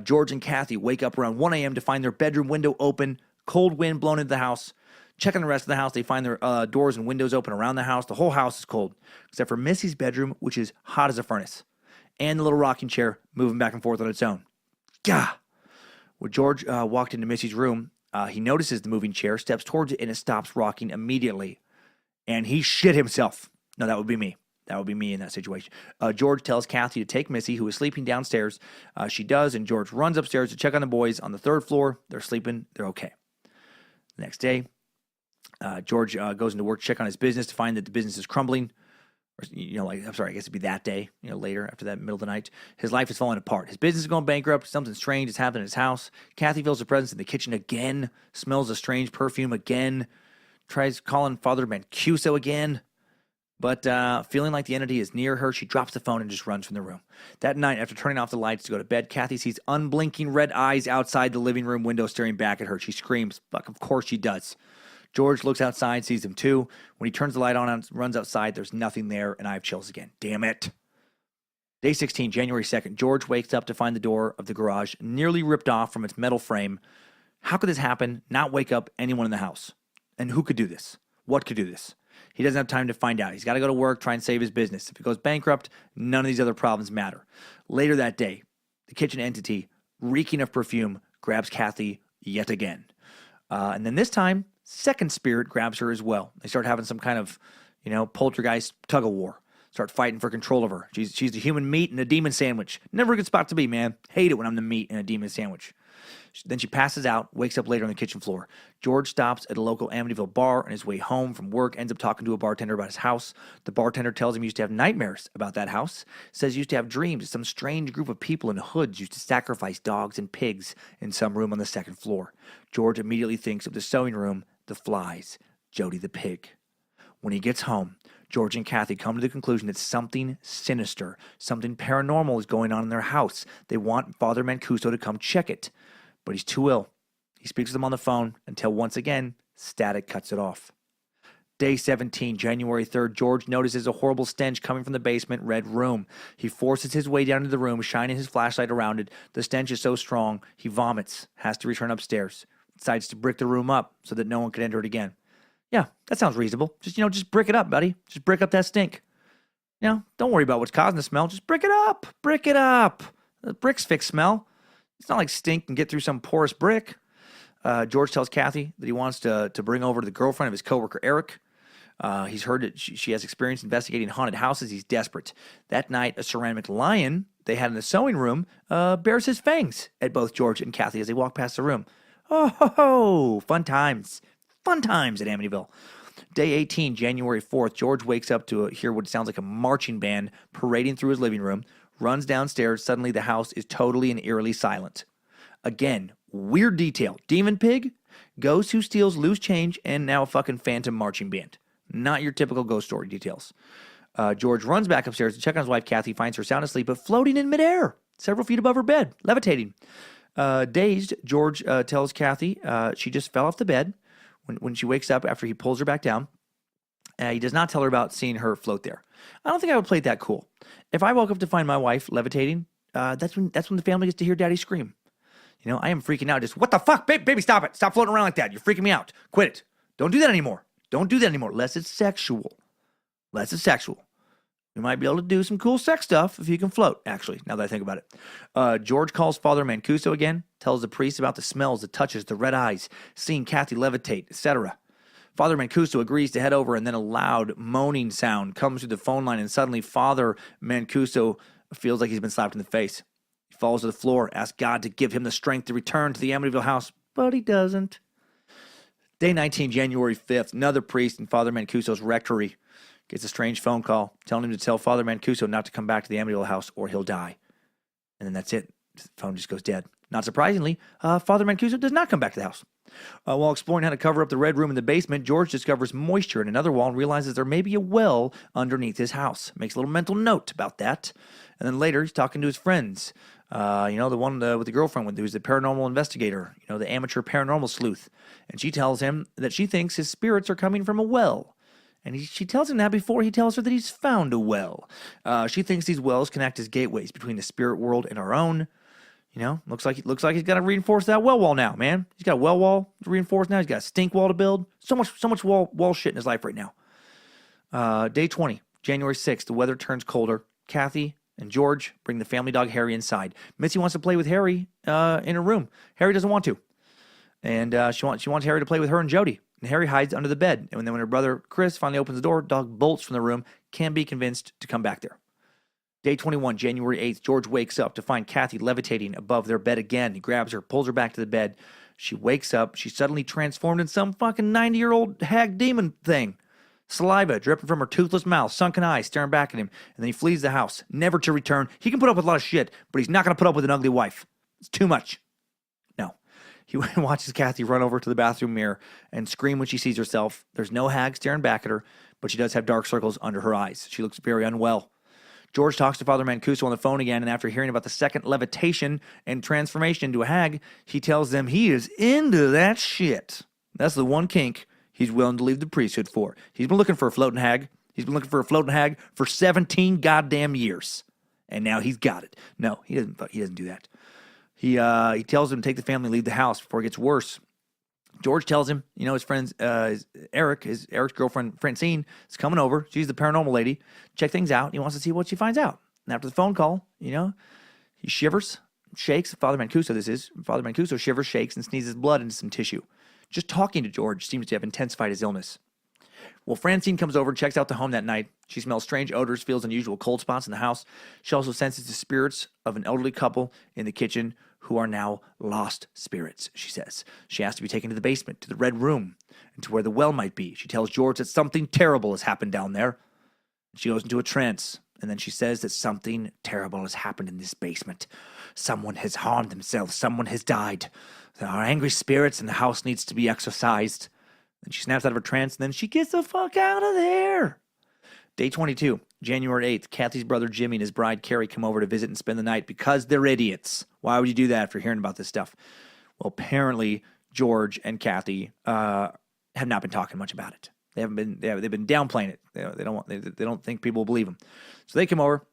George and Kathy wake up around 1 a.m. to find their bedroom window open. Cold wind blown into the house. Checking the rest of the house, they find their doors and windows open around the house. The whole house is cold, except for Missy's bedroom, which is hot as a furnace. And the little rocking chair moving back and forth on its own. Gah! When George walked into Missy's room, he notices the moving chair, steps towards it, and it stops rocking immediately. And he shit himself. No, that would be me. That would be me in that situation. George tells Kathy to take Missy, who is sleeping downstairs. She does, and George runs upstairs to check on the boys on the third floor. They're sleeping. They're okay. The next day, George goes into work to check on his business to find that the business is crumbling. Or, I guess it'd be that day, later after that middle of the night. His life is falling apart. His business is going bankrupt. Something strange has happened in his house. Kathy feels a presence in the kitchen again, smells a strange perfume again, tries calling Father Mancuso again. But feeling like the entity is near her, she drops the phone and just runs from the room. That night, after turning off the lights to go to bed, Kathy sees unblinking red eyes outside the living room window staring back at her. She screams. Fuck, of course she does. George looks outside, sees them too. When he turns the light on and runs outside, there's nothing there, and I have chills again. Damn it. Day 16, January 2nd. George wakes up to find the door of the garage nearly ripped off from its metal frame. How could this happen? Not wake up anyone in the house. And who could do this? What could do this? He doesn't have time to find out. He's got to go to work, try and save his business. If it goes bankrupt, none of these other problems matter. Later that day, the kitchen entity, reeking of perfume, grabs Kathy yet again. And then this time, second spirit grabs her as well. They start having some kind of, poltergeist tug-of-war. Start fighting for control of her. She's the human meat in a demon sandwich. Never a good spot to be, man. Hate it when I'm the meat in a demon sandwich. Then she passes out, wakes up later on the kitchen floor. George stops at a local Amityville bar on his way home from work, ends up talking to a bartender about his house. The bartender tells him he used to have nightmares about that house. Says he used to have dreams that some strange group of people in hoods used to sacrifice dogs and pigs in some room on the second floor. George immediately thinks of the sewing room, the flies, Jody the pig. When he gets home, George and Kathy come to the conclusion that something sinister, something paranormal is going on in their house. They want Father Mancuso to come check it. But he's too ill. He speaks to them on the phone until once again, static cuts it off. Day 17, January 3rd, George notices a horrible stench coming from the basement red room. He forces his way down to the room, shining his flashlight around it. The stench is so strong, he vomits, has to return upstairs. Decides to brick the room up so that no one could enter it again. Yeah, that sounds reasonable. Just brick it up, buddy. Just brick up that stink. Don't worry about what's causing the smell. Just brick it up. Brick it up. The bricks fix smell. It's not like stink can get through some porous brick. George tells Kathy that he wants to bring over the girlfriend of his coworker, Eric. He's heard that she has experience investigating haunted houses. He's desperate. That night, a ceramic lion they had in the sewing room bears his fangs at both George and Kathy as they walk past the room. Oh, ho, ho. Fun times. Fun times at Amityville. Day 18, January 4th, George wakes up to hear what sounds like a marching band parading through his living room. Runs downstairs. Suddenly, the house is totally and eerily silent. Again, weird detail. Demon pig, ghost who steals loose change, and now a fucking phantom marching band. Not your typical ghost story details. George runs back upstairs to check on his wife, Kathy, finds her sound asleep, but floating in midair, several feet above her bed, levitating. Dazed, George tells Kathy she just fell off the bed when she wakes up after he pulls her back down. He does not tell her about seeing her float there. I don't think I would play it that cool. If I woke up to find my wife levitating, that's when the family gets to hear Daddy scream. I am freaking out. Just, what the fuck? Baby, stop it. Stop floating around like that. You're freaking me out. Quit it. Don't do that anymore. Don't do that anymore. Unless it's sexual. You might be able to do some cool sex stuff if you can float, actually, now that I think about it. George calls Father Mancuso again, tells the priest about the smells, the touches, the red eyes, seeing Kathy levitate, etc. Father Mancuso agrees to head over, and then a loud moaning sound comes through the phone line, and suddenly Father Mancuso feels like he's been slapped in the face. He falls to the floor, asks God to give him the strength to return to the Amityville house, but he doesn't. Day 19, January 5th, another priest in Father Mancuso's rectory gets a strange phone call telling him to tell Father Mancuso not to come back to the Amityville house or he'll die. And then that's it. The phone just goes dead. Not surprisingly, Father Mancuso does not come back to the house. While exploring how to cover up the red room in the basement, George discovers moisture in another wall and realizes there may be a well underneath his house. Makes a little mental note about that. And then later, he's talking to his friends. The one with the girlfriend who's the paranormal investigator, the amateur paranormal sleuth. And she tells him that she thinks his spirits are coming from a well. And she tells him that before he tells her that he's found a well. She thinks these wells can act as gateways between the spirit world and our own. Looks like he's got to reinforce that well wall now, man. He's got a well wall to reinforce now. He's got a stink wall to build. So much wall shit in his life right now. Day 20, January 6th. The weather turns colder. Kathy and George bring the family dog Harry inside. Missy wants to play with Harry in her room. Harry doesn't want to, and she wants Harry to play with her and Jody. And Harry hides under the bed. And then when her brother Chris finally opens the door, dog bolts from the room. Can't be convinced to come back there. Day 21, January 8th, George wakes up to find Kathy levitating above their bed again. He grabs her, pulls her back to the bed. She wakes up. She's suddenly transformed in some fucking 90-year-old hag demon thing. Saliva dripping from her toothless mouth, sunken eyes staring back at him. And then he flees the house, never to return. He can put up with a lot of shit, but he's not going to put up with an ugly wife. It's too much. No. He watches Kathy run over to the bathroom mirror and scream when she sees herself. There's no hag staring back at her, but she does have dark circles under her eyes. She looks very unwell. George talks to Father Mancuso on the phone again, and after hearing about the second levitation and transformation into a hag, he tells them he is into that shit. That's the one kink he's willing to leave the priesthood for. He's been looking for a floating hag. He's been looking for a floating hag for 17 goddamn years, and now he's got it. No, he doesn't do that. He tells him to take the family and leave the house before it gets worse. George tells him, his friends, Eric's girlfriend, Francine, is coming over. She's the paranormal lady. Check things out. He wants to see what she finds out. And after the phone call, he shivers, shakes. Father Mancuso shivers, shakes, and sneezes blood into some tissue. Just talking to George seems to have intensified his illness. Well, Francine comes over and checks out the home that night. She smells strange odors, feels unusual cold spots in the house. She also senses the spirits of an elderly couple in the kitchen who are now lost spirits, she says. She asks to be taken to the basement, to the red room, and to where the well might be. She tells George that something terrible has happened down there. She goes into a trance, and then she says that something terrible has happened in this basement. Someone has harmed themselves. Someone has died. There are angry spirits, and the house needs to be exorcised. Then she snaps out of her trance, and then she gets the fuck out of there. Day 22, January 8th, Kathy's brother Jimmy and his bride Carrie come over to visit and spend the night because they're idiots. Why would you do that after hearing about this stuff? Well, apparently George and Kathy have not been talking much about it. They've been downplaying it. They don't think people will believe them. So they come over,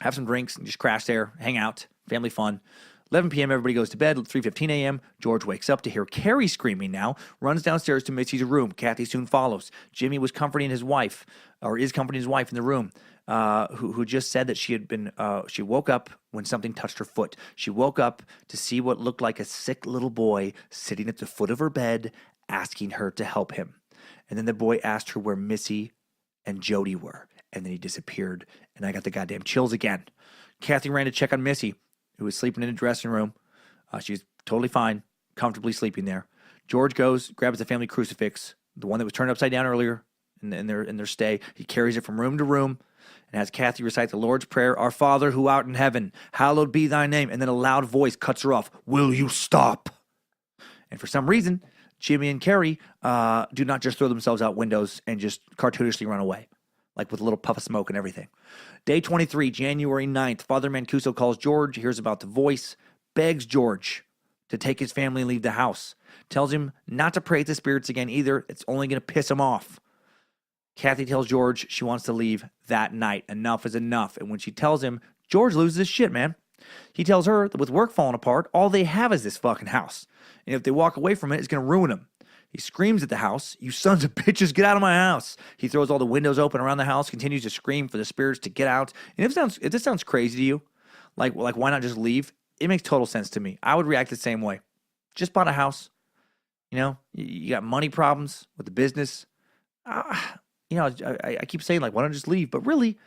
have some drinks, and just crash there, hang out, family fun. 11 p.m., everybody goes to bed. 3:15 a.m., George wakes up to hear Carrie screaming now, runs downstairs to Missy's room. Kathy soon follows. Jimmy was comforting his wife, or is comforting his wife in the room, who just said that she woke up when something touched her foot. She woke up to see what looked like a sick little boy sitting at the foot of her bed, asking her to help him. And then the boy asked her where Missy and Jody were, and then he disappeared, and I got the goddamn chills again. Kathy ran to check on Missy, who was sleeping in a dressing room. She was totally fine, comfortably sleeping there. George goes, grabs the family crucifix, the one that was turned upside down earlier in their stay. He carries it from room to room and has Kathy recite the Lord's Prayer, Our Father who art in heaven, hallowed be thy name. And then a loud voice cuts her off. Will you stop? And for some reason, Jimmy and Carrie do not just throw themselves out windows and just cartoonishly run away, like with a little puff of smoke and everything. Day 23, January 9th, Father Mancuso calls George, hears about the voice, begs George to take his family and leave the house. Tells him not to pray to spirits again either. It's only going to piss him off. Kathy tells George she wants to leave that night. Enough is enough. And when she tells him, George loses his shit, man. He tells her that with work falling apart, all they have is this fucking house. And if they walk away from it, it's going to ruin them. He screams at the house, you sons of bitches, get out of my house. He throws all the windows open around the house, continues to scream for the spirits to get out. And if this sounds crazy to you, like why not just leave? It makes total sense to me. I would react the same way. Just bought a house. You got money problems with the business. I keep saying, why don't I just leave? But really,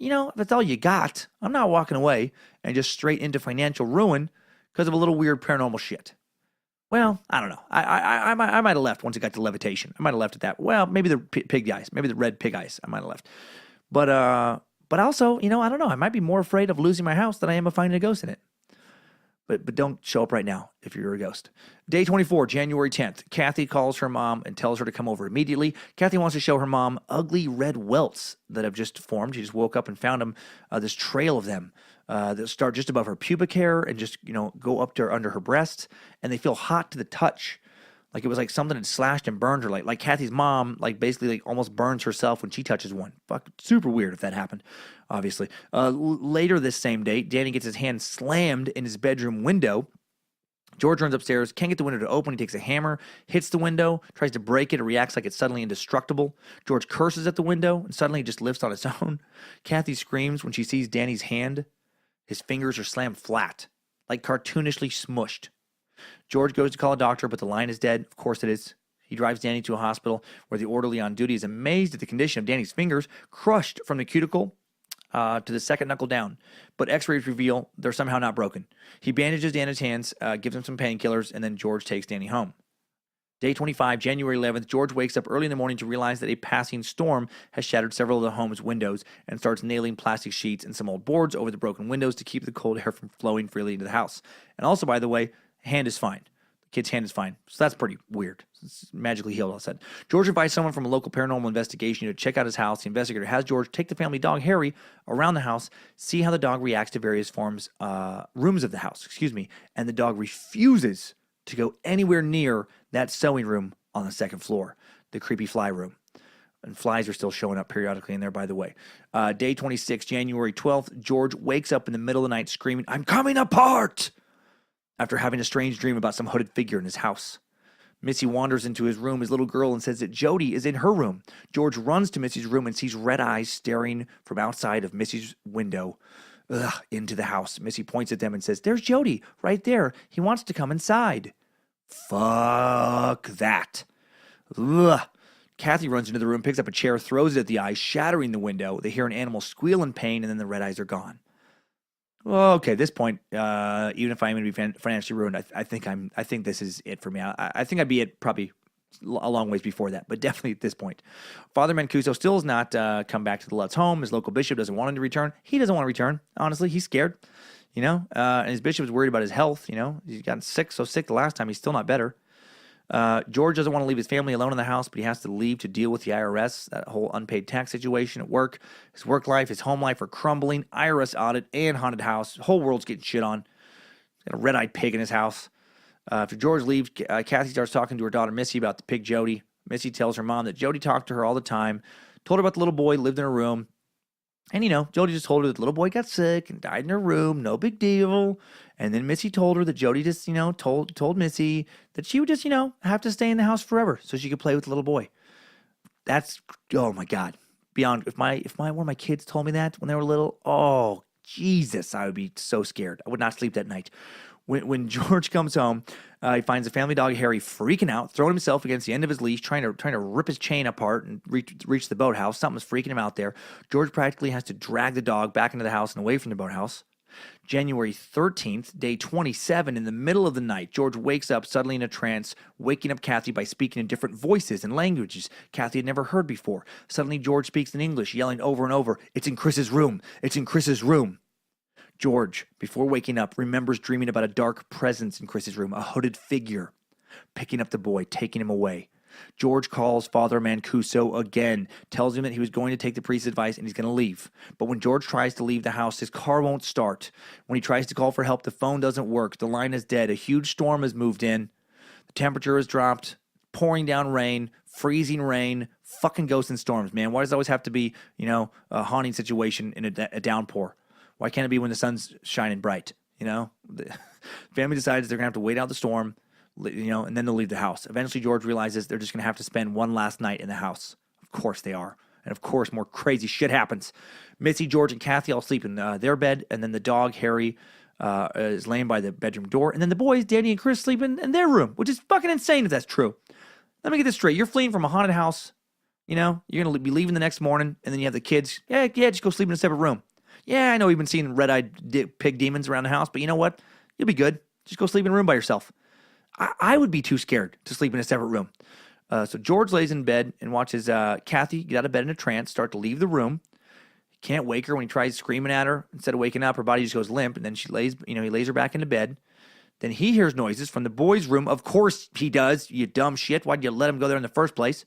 if that's all you got, I'm not walking away and just straight into financial ruin because of a little weird paranormal shit. Well, I don't know. I might have left once it got to levitation. I might have left at that. Well, maybe the pig eyes, maybe the red pig eyes. I might have left. But also, I don't know. I might be more afraid of losing my house than I am of finding a ghost in it. But don't show up right now if you're a ghost. Day 24, January 10th. Kathy calls her mom and tells her to come over immediately. Kathy wants to show her mom ugly red welts that have just formed. She just woke up and found them, this trail of them that start just above her pubic hair and just, go up to under her breasts. And they feel hot to the touch. Like it was like something had slashed and burned her. Like Kathy's mom, basically almost burns herself when she touches one. Fuck, super weird if that happened, obviously. Later this same day, Danny gets his hand slammed in his bedroom window. George runs upstairs, can't get the window to open. He takes a hammer, hits the window, tries to break it. It reacts like it's suddenly indestructible. George curses at the window, and suddenly it just lifts on its own. Kathy screams when she sees Danny's hand. His fingers are slammed flat, like cartoonishly smushed. George goes to call a doctor, but the line is dead. Of course it is. He drives Danny to a hospital where the orderly on duty is amazed at the condition of Danny's fingers, crushed from the cuticle to the second knuckle down. But x-rays reveal they're somehow not broken. He bandages Danny's hands, gives him some painkillers, and then George takes Danny home. Day 25, January 11th, George wakes up early in the morning to realize that a passing storm has shattered several of the home's windows and starts nailing plastic sheets and some old boards over the broken windows to keep the cold air from flowing freely into the house. And also, by the way, hand is fine. The kid's hand is fine. So that's pretty weird. It's magically healed, all of a sudden. George invites someone from a local paranormal investigation to check out his house. The investigator has George take the family dog, Harry, around the house, see how the dog reacts to various rooms of the house, and the dog refuses to go anywhere near that sewing room on the second floor, the creepy fly room. And flies are still showing up periodically in there, by the way. Day 26, January 12th, George wakes up in the middle of the night screaming, "I'm coming apart!" after having a strange dream about some hooded figure in his house. Missy wanders into his room, his little girl, and says that Jody is in her room. George runs to Missy's room and sees red eyes staring from outside of Missy's window into the house. Missy points at them and says, "There's Jody, right there. He wants to come inside." Fuck that. Ugh. Kathy runs into the room, picks up a chair, throws it at the eyes, shattering the window. They hear an animal squeal in pain, and then the red eyes are gone. Well, okay, at this point, even if I'm going to be financially ruined, I think this is it for me. I think I'd be at probably a long ways before that, but definitely at this point. Father Mancuso still has not come back to the Lutz home. His local bishop doesn't want him to return. He doesn't want to return. Honestly, he's scared, and his bishop is worried about his health. He's gotten so sick the last time. He's still not better. George doesn't want to leave his family alone in the house, but he has to leave to deal with the IRS, that whole unpaid tax situation at work. His work life, his home life are crumbling. IRS audit and haunted house. The whole world's getting shit on. He's got a red-eyed pig in his house. After George leaves, Kathy starts talking to her daughter Missy about the pig Jody. Missy tells her mom that Jody talked to her all the time, told her about the little boy, lived in her room. And, Jody just told her that the little boy got sick and died in her room, no big deal. And then Missy told her that Jody just, told Missy that she would just, have to stay in the house forever so she could play with the little boy. That's, oh my God. Beyond, if one of my kids told me that when they were little, oh, Jesus, I would be so scared. I would not sleep that night. When George comes home, he finds the family dog Harry freaking out, throwing himself against the end of his leash, trying to rip his chain apart and reach the boathouse. Something's freaking him out there. George practically has to drag the dog back into the house and away from the boathouse. January 13th, day 27, in the middle of the night, George wakes up suddenly in a trance, waking up Kathy by speaking in different voices and languages Kathy had never heard before. Suddenly, George speaks in English, yelling over and over, "It's in Chris's room! It's in Chris's room!" George, before waking up, remembers dreaming about a dark presence in Chris's room, a hooded figure, picking up the boy, taking him away. George calls Father Mancuso again, tells him that he was going to take the priest's advice and he's going to leave. But when George tries to leave the house, his car won't start. When he tries to call for help, the phone doesn't work. The line is dead. A huge storm has moved in. The temperature has dropped. Pouring down rain, freezing rain, fucking ghosts and storms, man. Why does it always have to be, a haunting situation in a downpour? Why can't it be when the sun's shining bright? The family decides they're going to have to wait out the storm, and then they'll leave the house. Eventually, George realizes they're just going to have to spend one last night in the house. Of course they are. And of course, more crazy shit happens. Missy, George, and Kathy all sleep in their bed, and then the dog, Harry, is laying by the bedroom door. And then the boys, Danny and Chris, sleep in their room, which is fucking insane if that's true. Let me get this straight. You're fleeing from a haunted house. You're going to be leaving the next morning, and then you have the kids. Yeah, just go sleep in a separate room. Yeah, I know we've been seeing red-eyed pig demons around the house, but you know what? You'll be good. Just go sleep in a room by yourself. I would be too scared to sleep in a separate room. So George lays in bed and watches Kathy get out of bed in a trance, start to leave the room. He can't wake her when he tries screaming at her. Instead of waking up, her body just goes limp, and then he lays her back into bed. Then he hears noises from the boys' room. Of course he does, you dumb shit. Why'd you let him go there in the first place?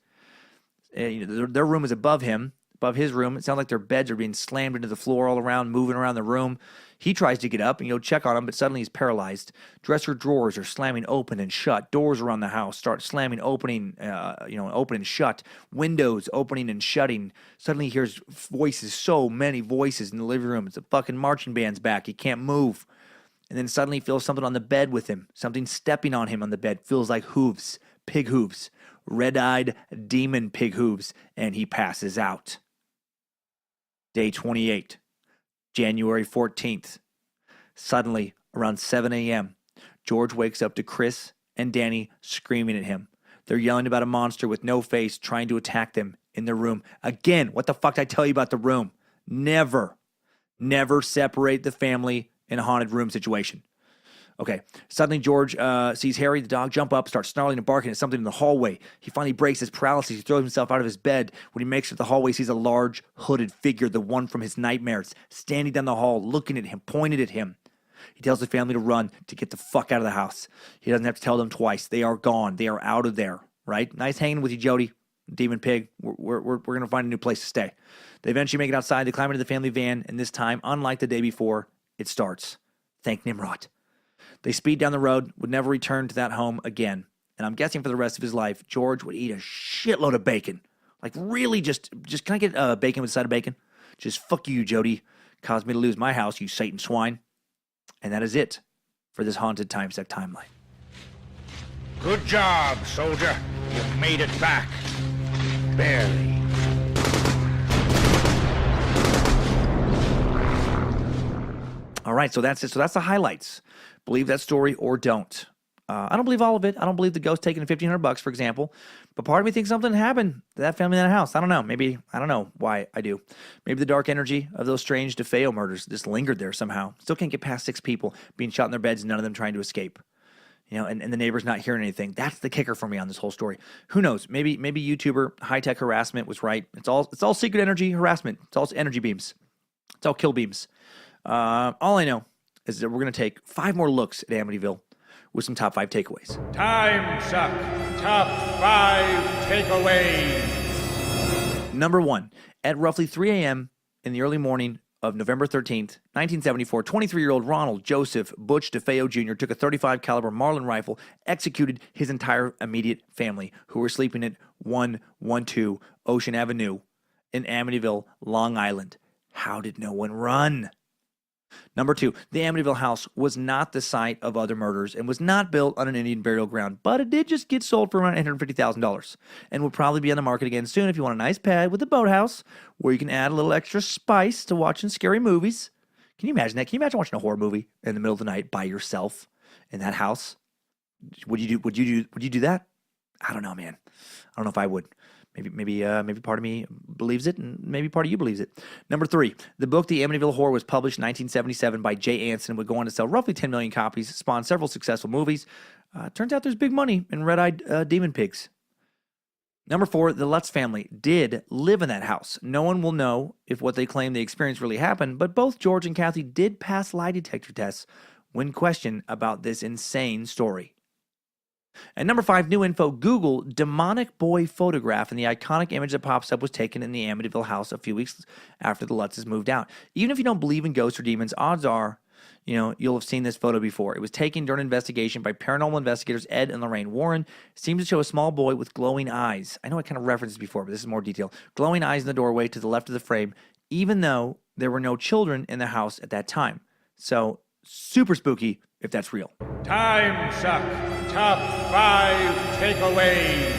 Their room is above him, above his room. It sounds like their beds are being slammed into the floor all around, moving around the room. He tries to get up and check on him, but suddenly he's paralyzed. Dresser drawers are slamming open and shut. Doors around the house start slamming, opening, open and shut. Windows opening and shutting. Suddenly he hears voices, so many voices in the living room. It's a fucking marching band's back. He can't move. And then suddenly he feels something on the bed with him. Something stepping on him on the bed. Feels like hooves, pig hooves, red-eyed demon pig hooves, and he passes out. Day 28, January 14th. Suddenly, around 7 a.m., George wakes up to Chris and Danny screaming at him. They're yelling about a monster with no face trying to attack them in their room. Again, what the fuck did I tell you about the room? Never separate the family in a haunted room situation. Okay, suddenly George sees Harry, the dog, jump up, start snarling and barking at something in the hallway. He finally breaks his paralysis. He throws himself out of his bed. When he makes it to the hallway, he sees a large, hooded figure, the one from his nightmares, standing down the hall, looking at him, pointed at him. He tells the family to run, to get the fuck out of the house. He doesn't have to tell them twice. They are gone. They are out of there, right? Nice hanging with you, Jody, demon pig. We're going to find a new place to stay. They eventually make it outside. They climb into the family van, and this time, unlike the day before, it starts. Thank Nimrod. They speed down the road, would never return to that home again. And I'm guessing for the rest of his life, George would eat a shitload of bacon. Like really just can I get bacon with a side of bacon? Just fuck you, Jody. Caused me to lose my house, you Satan swine. And that is it for this haunted Timesuck timeline. Good job, soldier. You've made it back. Barely. All right, so that's it. So that's the highlights. Believe that story or don't. I don't believe all of it. I don't believe the ghost taking $1,500, for example. But part of me thinks something happened to that family in that house. I don't know. Maybe, I don't know why I do. Maybe the dark energy of those strange DeFeo murders just lingered there somehow. Still can't get past 6 people being shot in their beds and none of them trying to escape. And the neighbor's not hearing anything. That's the kicker for me on this whole story. Who knows? Maybe YouTuber high-tech harassment was right. It's all secret energy harassment. It's all energy beams. It's all kill beams. All I know is that we're going to take 5 more looks at Amityville with some top 5 takeaways. Timesuck. Top 5 takeaways. Number 1, at roughly 3 a.m. in the early morning of November 13th, 1974, 23-year-old Ronald Joseph Butch DeFeo Jr. took a .35 caliber Marlin rifle, executed his entire immediate family, who were sleeping at 112 Ocean Avenue in Amityville, Long Island. How did no one run? Number 2, the Amityville house was not the site of other murders and was not built on an Indian burial ground, but it did just get sold for around $850,000 and will probably be on the market again soon if you want a nice pad with a boathouse where you can add a little extra spice to watching scary movies. Can you imagine that? Can you imagine watching a horror movie in the middle of the night by yourself in that house? Would you do that? I don't know, man. I don't know if I would. Maybe part of me believes it, and maybe part of you believes it. Number 3, the book The Amityville Horror was published in 1977 by Jay Anson and would go on to sell roughly 10 million copies, spawn several successful movies. Turns out there's big money in red-eyed demon pigs. Number 4, the Lutz family did live in that house. No one will know if what they claim they experienced really happened, but both George and Kathy did pass lie detector tests when questioned about this insane story. And number 5, new info, Google demonic boy photograph, and the iconic image that pops up was taken in the Amityville house a few weeks after the Lutzes moved out. Even if you don't believe in ghosts or demons, odds are, you'll have seen this photo before. It was taken during an investigation by paranormal investigators Ed and Lorraine Warren. It seems to show a small boy with glowing eyes. I know I kind of referenced this before, but this is more detail. Glowing eyes in the doorway to the left of the frame, even though there were no children in the house at that time. So, super spooky if that's real. Timesuck. Top 5 takeaways.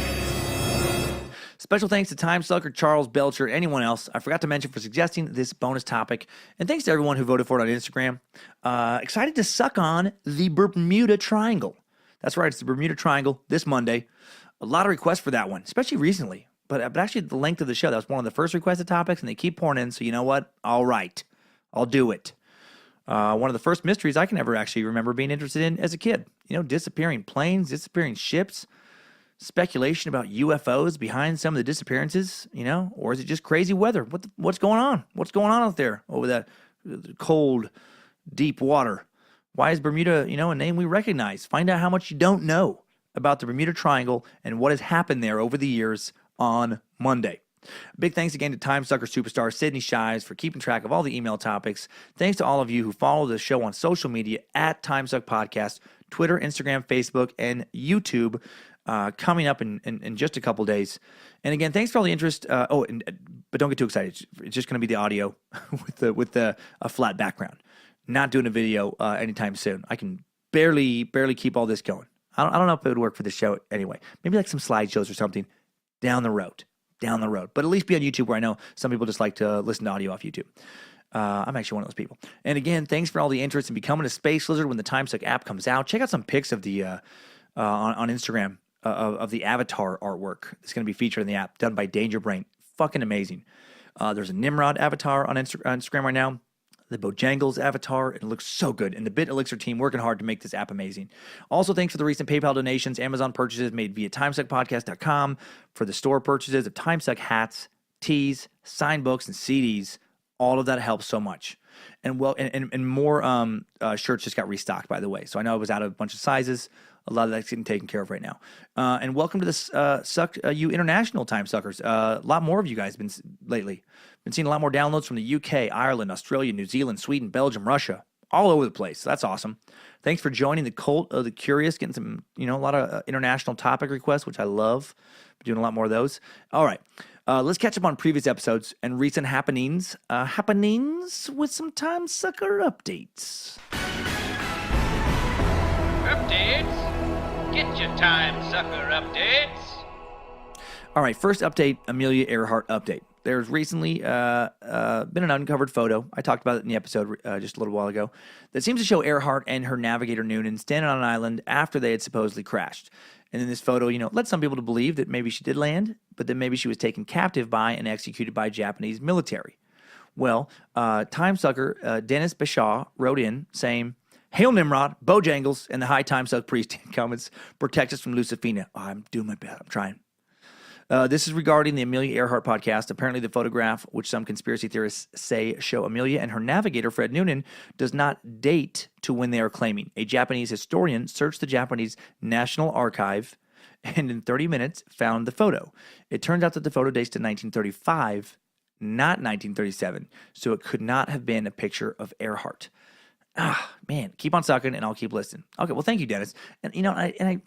Special thanks to Timesucker, Charles Belcher, and anyone else I forgot to mention for suggesting this bonus topic. And thanks to everyone who voted for it on Instagram. Excited to suck on the Bermuda Triangle. That's right, it's the Bermuda Triangle this Monday. A lot of requests for that one, especially recently. But actually, the length of the show, that was one of the first requested topics, and they keep pouring in. So you know what? All right, I'll do it. One of the first mysteries I can ever actually remember being interested in as a kid. disappearing planes, disappearing ships, speculation about UFOs behind some of the disappearances, or is it just crazy weather? What's going on? What's going on out there over that cold, deep water? Why is Bermuda, a name we recognize? Find out how much you don't know about the Bermuda Triangle and what has happened there over the years on Monday. Big thanks again to Timesucker superstar Sydney Shives for keeping track of all the email topics. Thanks to all of you who follow the show on social media at Timesuck Podcast, Twitter, Instagram, Facebook, and YouTube, coming up in just a couple days. And again, thanks for all the interest. But don't get too excited. It's just going to be the audio with a flat background. Not doing a video anytime soon. I can barely keep all this going. I don't know if it would work for the show anyway. Maybe like some slideshows or something down the road. But at least be on YouTube, where I know some people just like to listen to audio off YouTube. I'm actually one of those people. And again, thanks for all the interest in becoming a space lizard when the Timesuck app comes out. Check out some pics of the on Instagram of the avatar artwork that's going to be featured in the app, done by Danger Brain. Fucking amazing. There's a Nimrod avatar on Instagram right now. The Bojangles avatar, it looks so good. And the Bit Elixir team working hard to make this app amazing. Also, thanks for the recent PayPal donations, Amazon purchases made via TimesuckPodcast.com, for the store purchases of Timesuck hats, tees, signed books, and CDs. All of that helps so much. And more shirts just got restocked, by the way. So I know I was out of a bunch of sizes. A lot of that's getting taken care of right now. And welcome to this you international Timesuckers. A lot more of you guys been lately. Been seeing a lot more downloads from the UK, Ireland, Australia, New Zealand, Sweden, Belgium, Russia, all over the place. That's awesome. Thanks for joining the cult of the curious, getting some, a lot of international topic requests, which I love. Been doing a lot more of those. All right. Let's catch up on previous episodes and recent happenings. Happenings with some Timesucker updates. Updates? Get your Timesucker updates. All right, first update, Amelia Earhart update. There's recently been an uncovered photo. I talked about it in the episode just a little while ago that seems to show Earhart and her navigator Noonan standing on an island after they had supposedly crashed. And in this photo, led some people to believe that maybe she did land, but that maybe she was taken captive by and executed by Japanese military. Well, Timesucker Dennis Bashaw wrote in saying, "Hail Nimrod, Bojangles, and the High Timesuck priest in Cummins, protect us from Lucifina." Oh, I'm doing my best. I'm trying. This is regarding the Amelia Earhart podcast. Apparently, the photograph, which some conspiracy theorists say show Amelia and her navigator, Fred Noonan, does not date to when they are claiming. A Japanese historian searched the Japanese National Archive and in 30 minutes found the photo. It turns out that the photo dates to 1935, not 1937, so it could not have been a picture of Earhart. Man, keep on sucking and I'll keep listening. Okay, well, thank you, Dennis. And I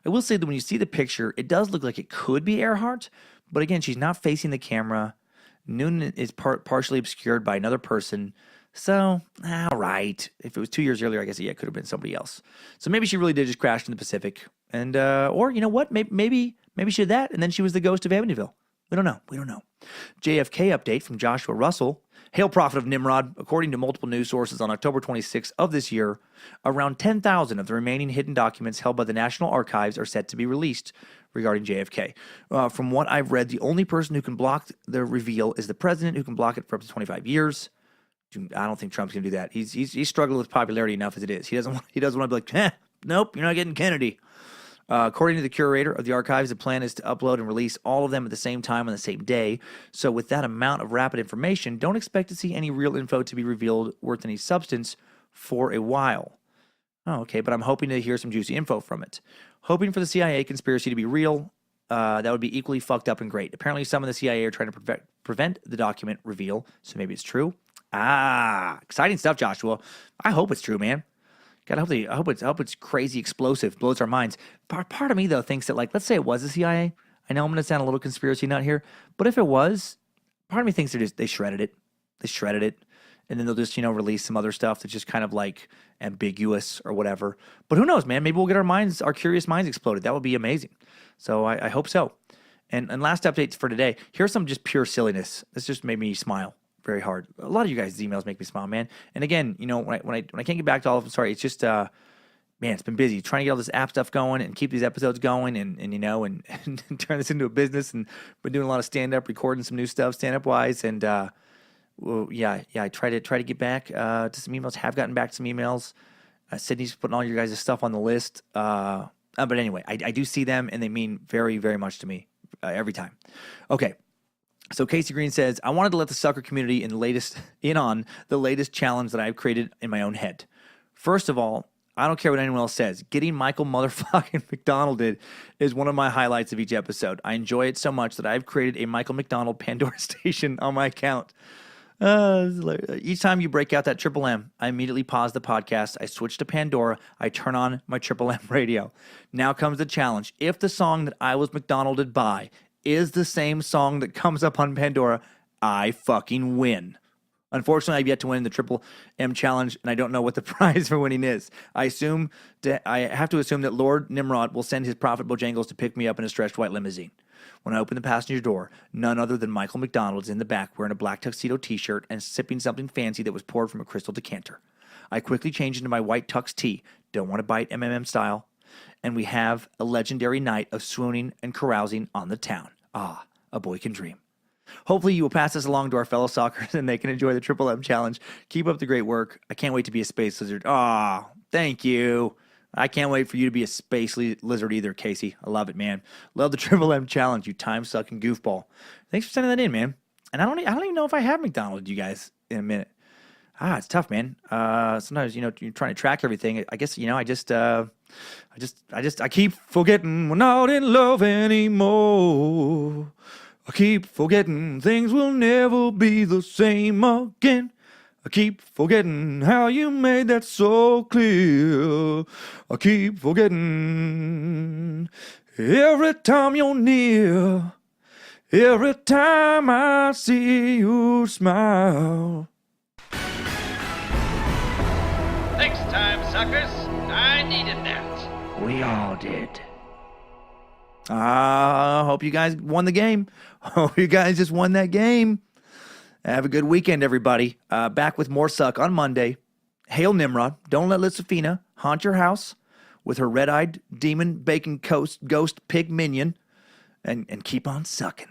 will say that when you see the picture, it does look like it could be Earhart, but again, she's not facing the camera. Noonan is partially obscured by another person. So, all right. If it was 2 years earlier, I guess it could have been somebody else. So maybe she really did just crash in the Pacific, and or you know what? Maybe she did that, and then she was the ghost of Amityville. We don't know. JFK update from Joshua Russell. Hail prophet of Nimrod. According to multiple news sources, on October 26th of this year, around 10,000 of the remaining hidden documents held by the National Archives are set to be released regarding JFK. From what I've read, the only person who can block the reveal is the president, who can block it for up to 25 years. I don't think Trump's going to do that. He's struggling with popularity enough as it is. He doesn't want to be like, nope, you're not getting Kennedy. According to the curator of the archives, the plan is to upload and release all of them at the same time on the same day. So with that amount of rapid information, don't expect to see any real info to be revealed worth any substance for a while. Oh, okay, but I'm hoping to hear some juicy info from it. Hoping for the CIA conspiracy to be real, that would be equally fucked up and great. Apparently some of the CIA are trying to prevent the document reveal, so maybe it's true. Exciting stuff, Joshua. I hope it's true, man. God, I hope it's crazy explosive, blows our minds. Part of me, though, thinks that, like, let's say it was the CIA. I know I'm going to sound a little conspiracy nut here, but if it was, part of me thinks they shredded it. They shredded it, and then they'll just, release some other stuff that's just kind of, like, ambiguous or whatever. But who knows, man? Maybe we'll get our curious minds exploded. That would be amazing. So I hope so. And last updates for today. Here's some just pure silliness. This just made me smile very hard. A lot of you guys' emails make me smile, man. And again, when I can't get back to all of them, sorry, it's just man, it's been busy trying to get all this app stuff going and keep these episodes going and turn this into a business, and been doing a lot of stand up, recording some new stuff stand up wise, and I try to get back to some emails. Have gotten back to some emails. Sydney's putting all your guys' stuff on the list. But anyway, I do see them, and they mean very, very much to me every time. Okay. So Casey Green says, I wanted to let the sucker community in on the latest challenge that I've created in my own head. First of all, I don't care what anyone else says. Getting Michael motherfucking McDonalded is one of my highlights of each episode. I enjoy it so much that I've created a Michael McDonald Pandora station on my account. Each time you break out that Triple M, I immediately pause the podcast. I switch to Pandora. I turn on my Triple M radio. Now comes the challenge. If the song that I was McDonalded by is the same song that comes up on Pandora, I fucking win. Unfortunately, I've yet to win the Triple M challenge, and I don't know what the prize for winning is. I have to assume that Lord Nimrod will send his prophet Bojangles to pick me up in a stretched white limousine. When I open the passenger door, none other than Michael McDonald is in the back wearing a black tuxedo t-shirt and sipping something fancy that was poured from a crystal decanter. I quickly change into my white tux tee, don't want to bite MMM style, and we have a legendary night of swooning and carousing on the town. Ah, a boy can dream. Hopefully you will pass this along to our fellow stalkers and they can enjoy the Triple M challenge. Keep up the great work. I can't wait to be a space lizard. Ah, thank you. I can't wait for you to be a space lizard either, Casey. I love it, man. Love the Triple M challenge, you time-sucking goofball. Thanks for sending that in, man. And I don't even know if I have McDonald's, you guys, in a minute. It's tough, man. Sometimes, you're trying to track everything. I guess, I keep forgetting we're not in love anymore. I keep forgetting things will never be the same again. I keep forgetting how you made that so clear. I keep forgetting every time you're near. Every time I see you smile. Thanks, time suckers. I needed that. We all did. Hope you guys won the game. Hope you guys just won that game. Have a good weekend, everybody. Back with more Suck on Monday. Hail Nimrod. Don't let Lucifina haunt your house with her red-eyed demon bacon ghost pig minion. And keep on sucking.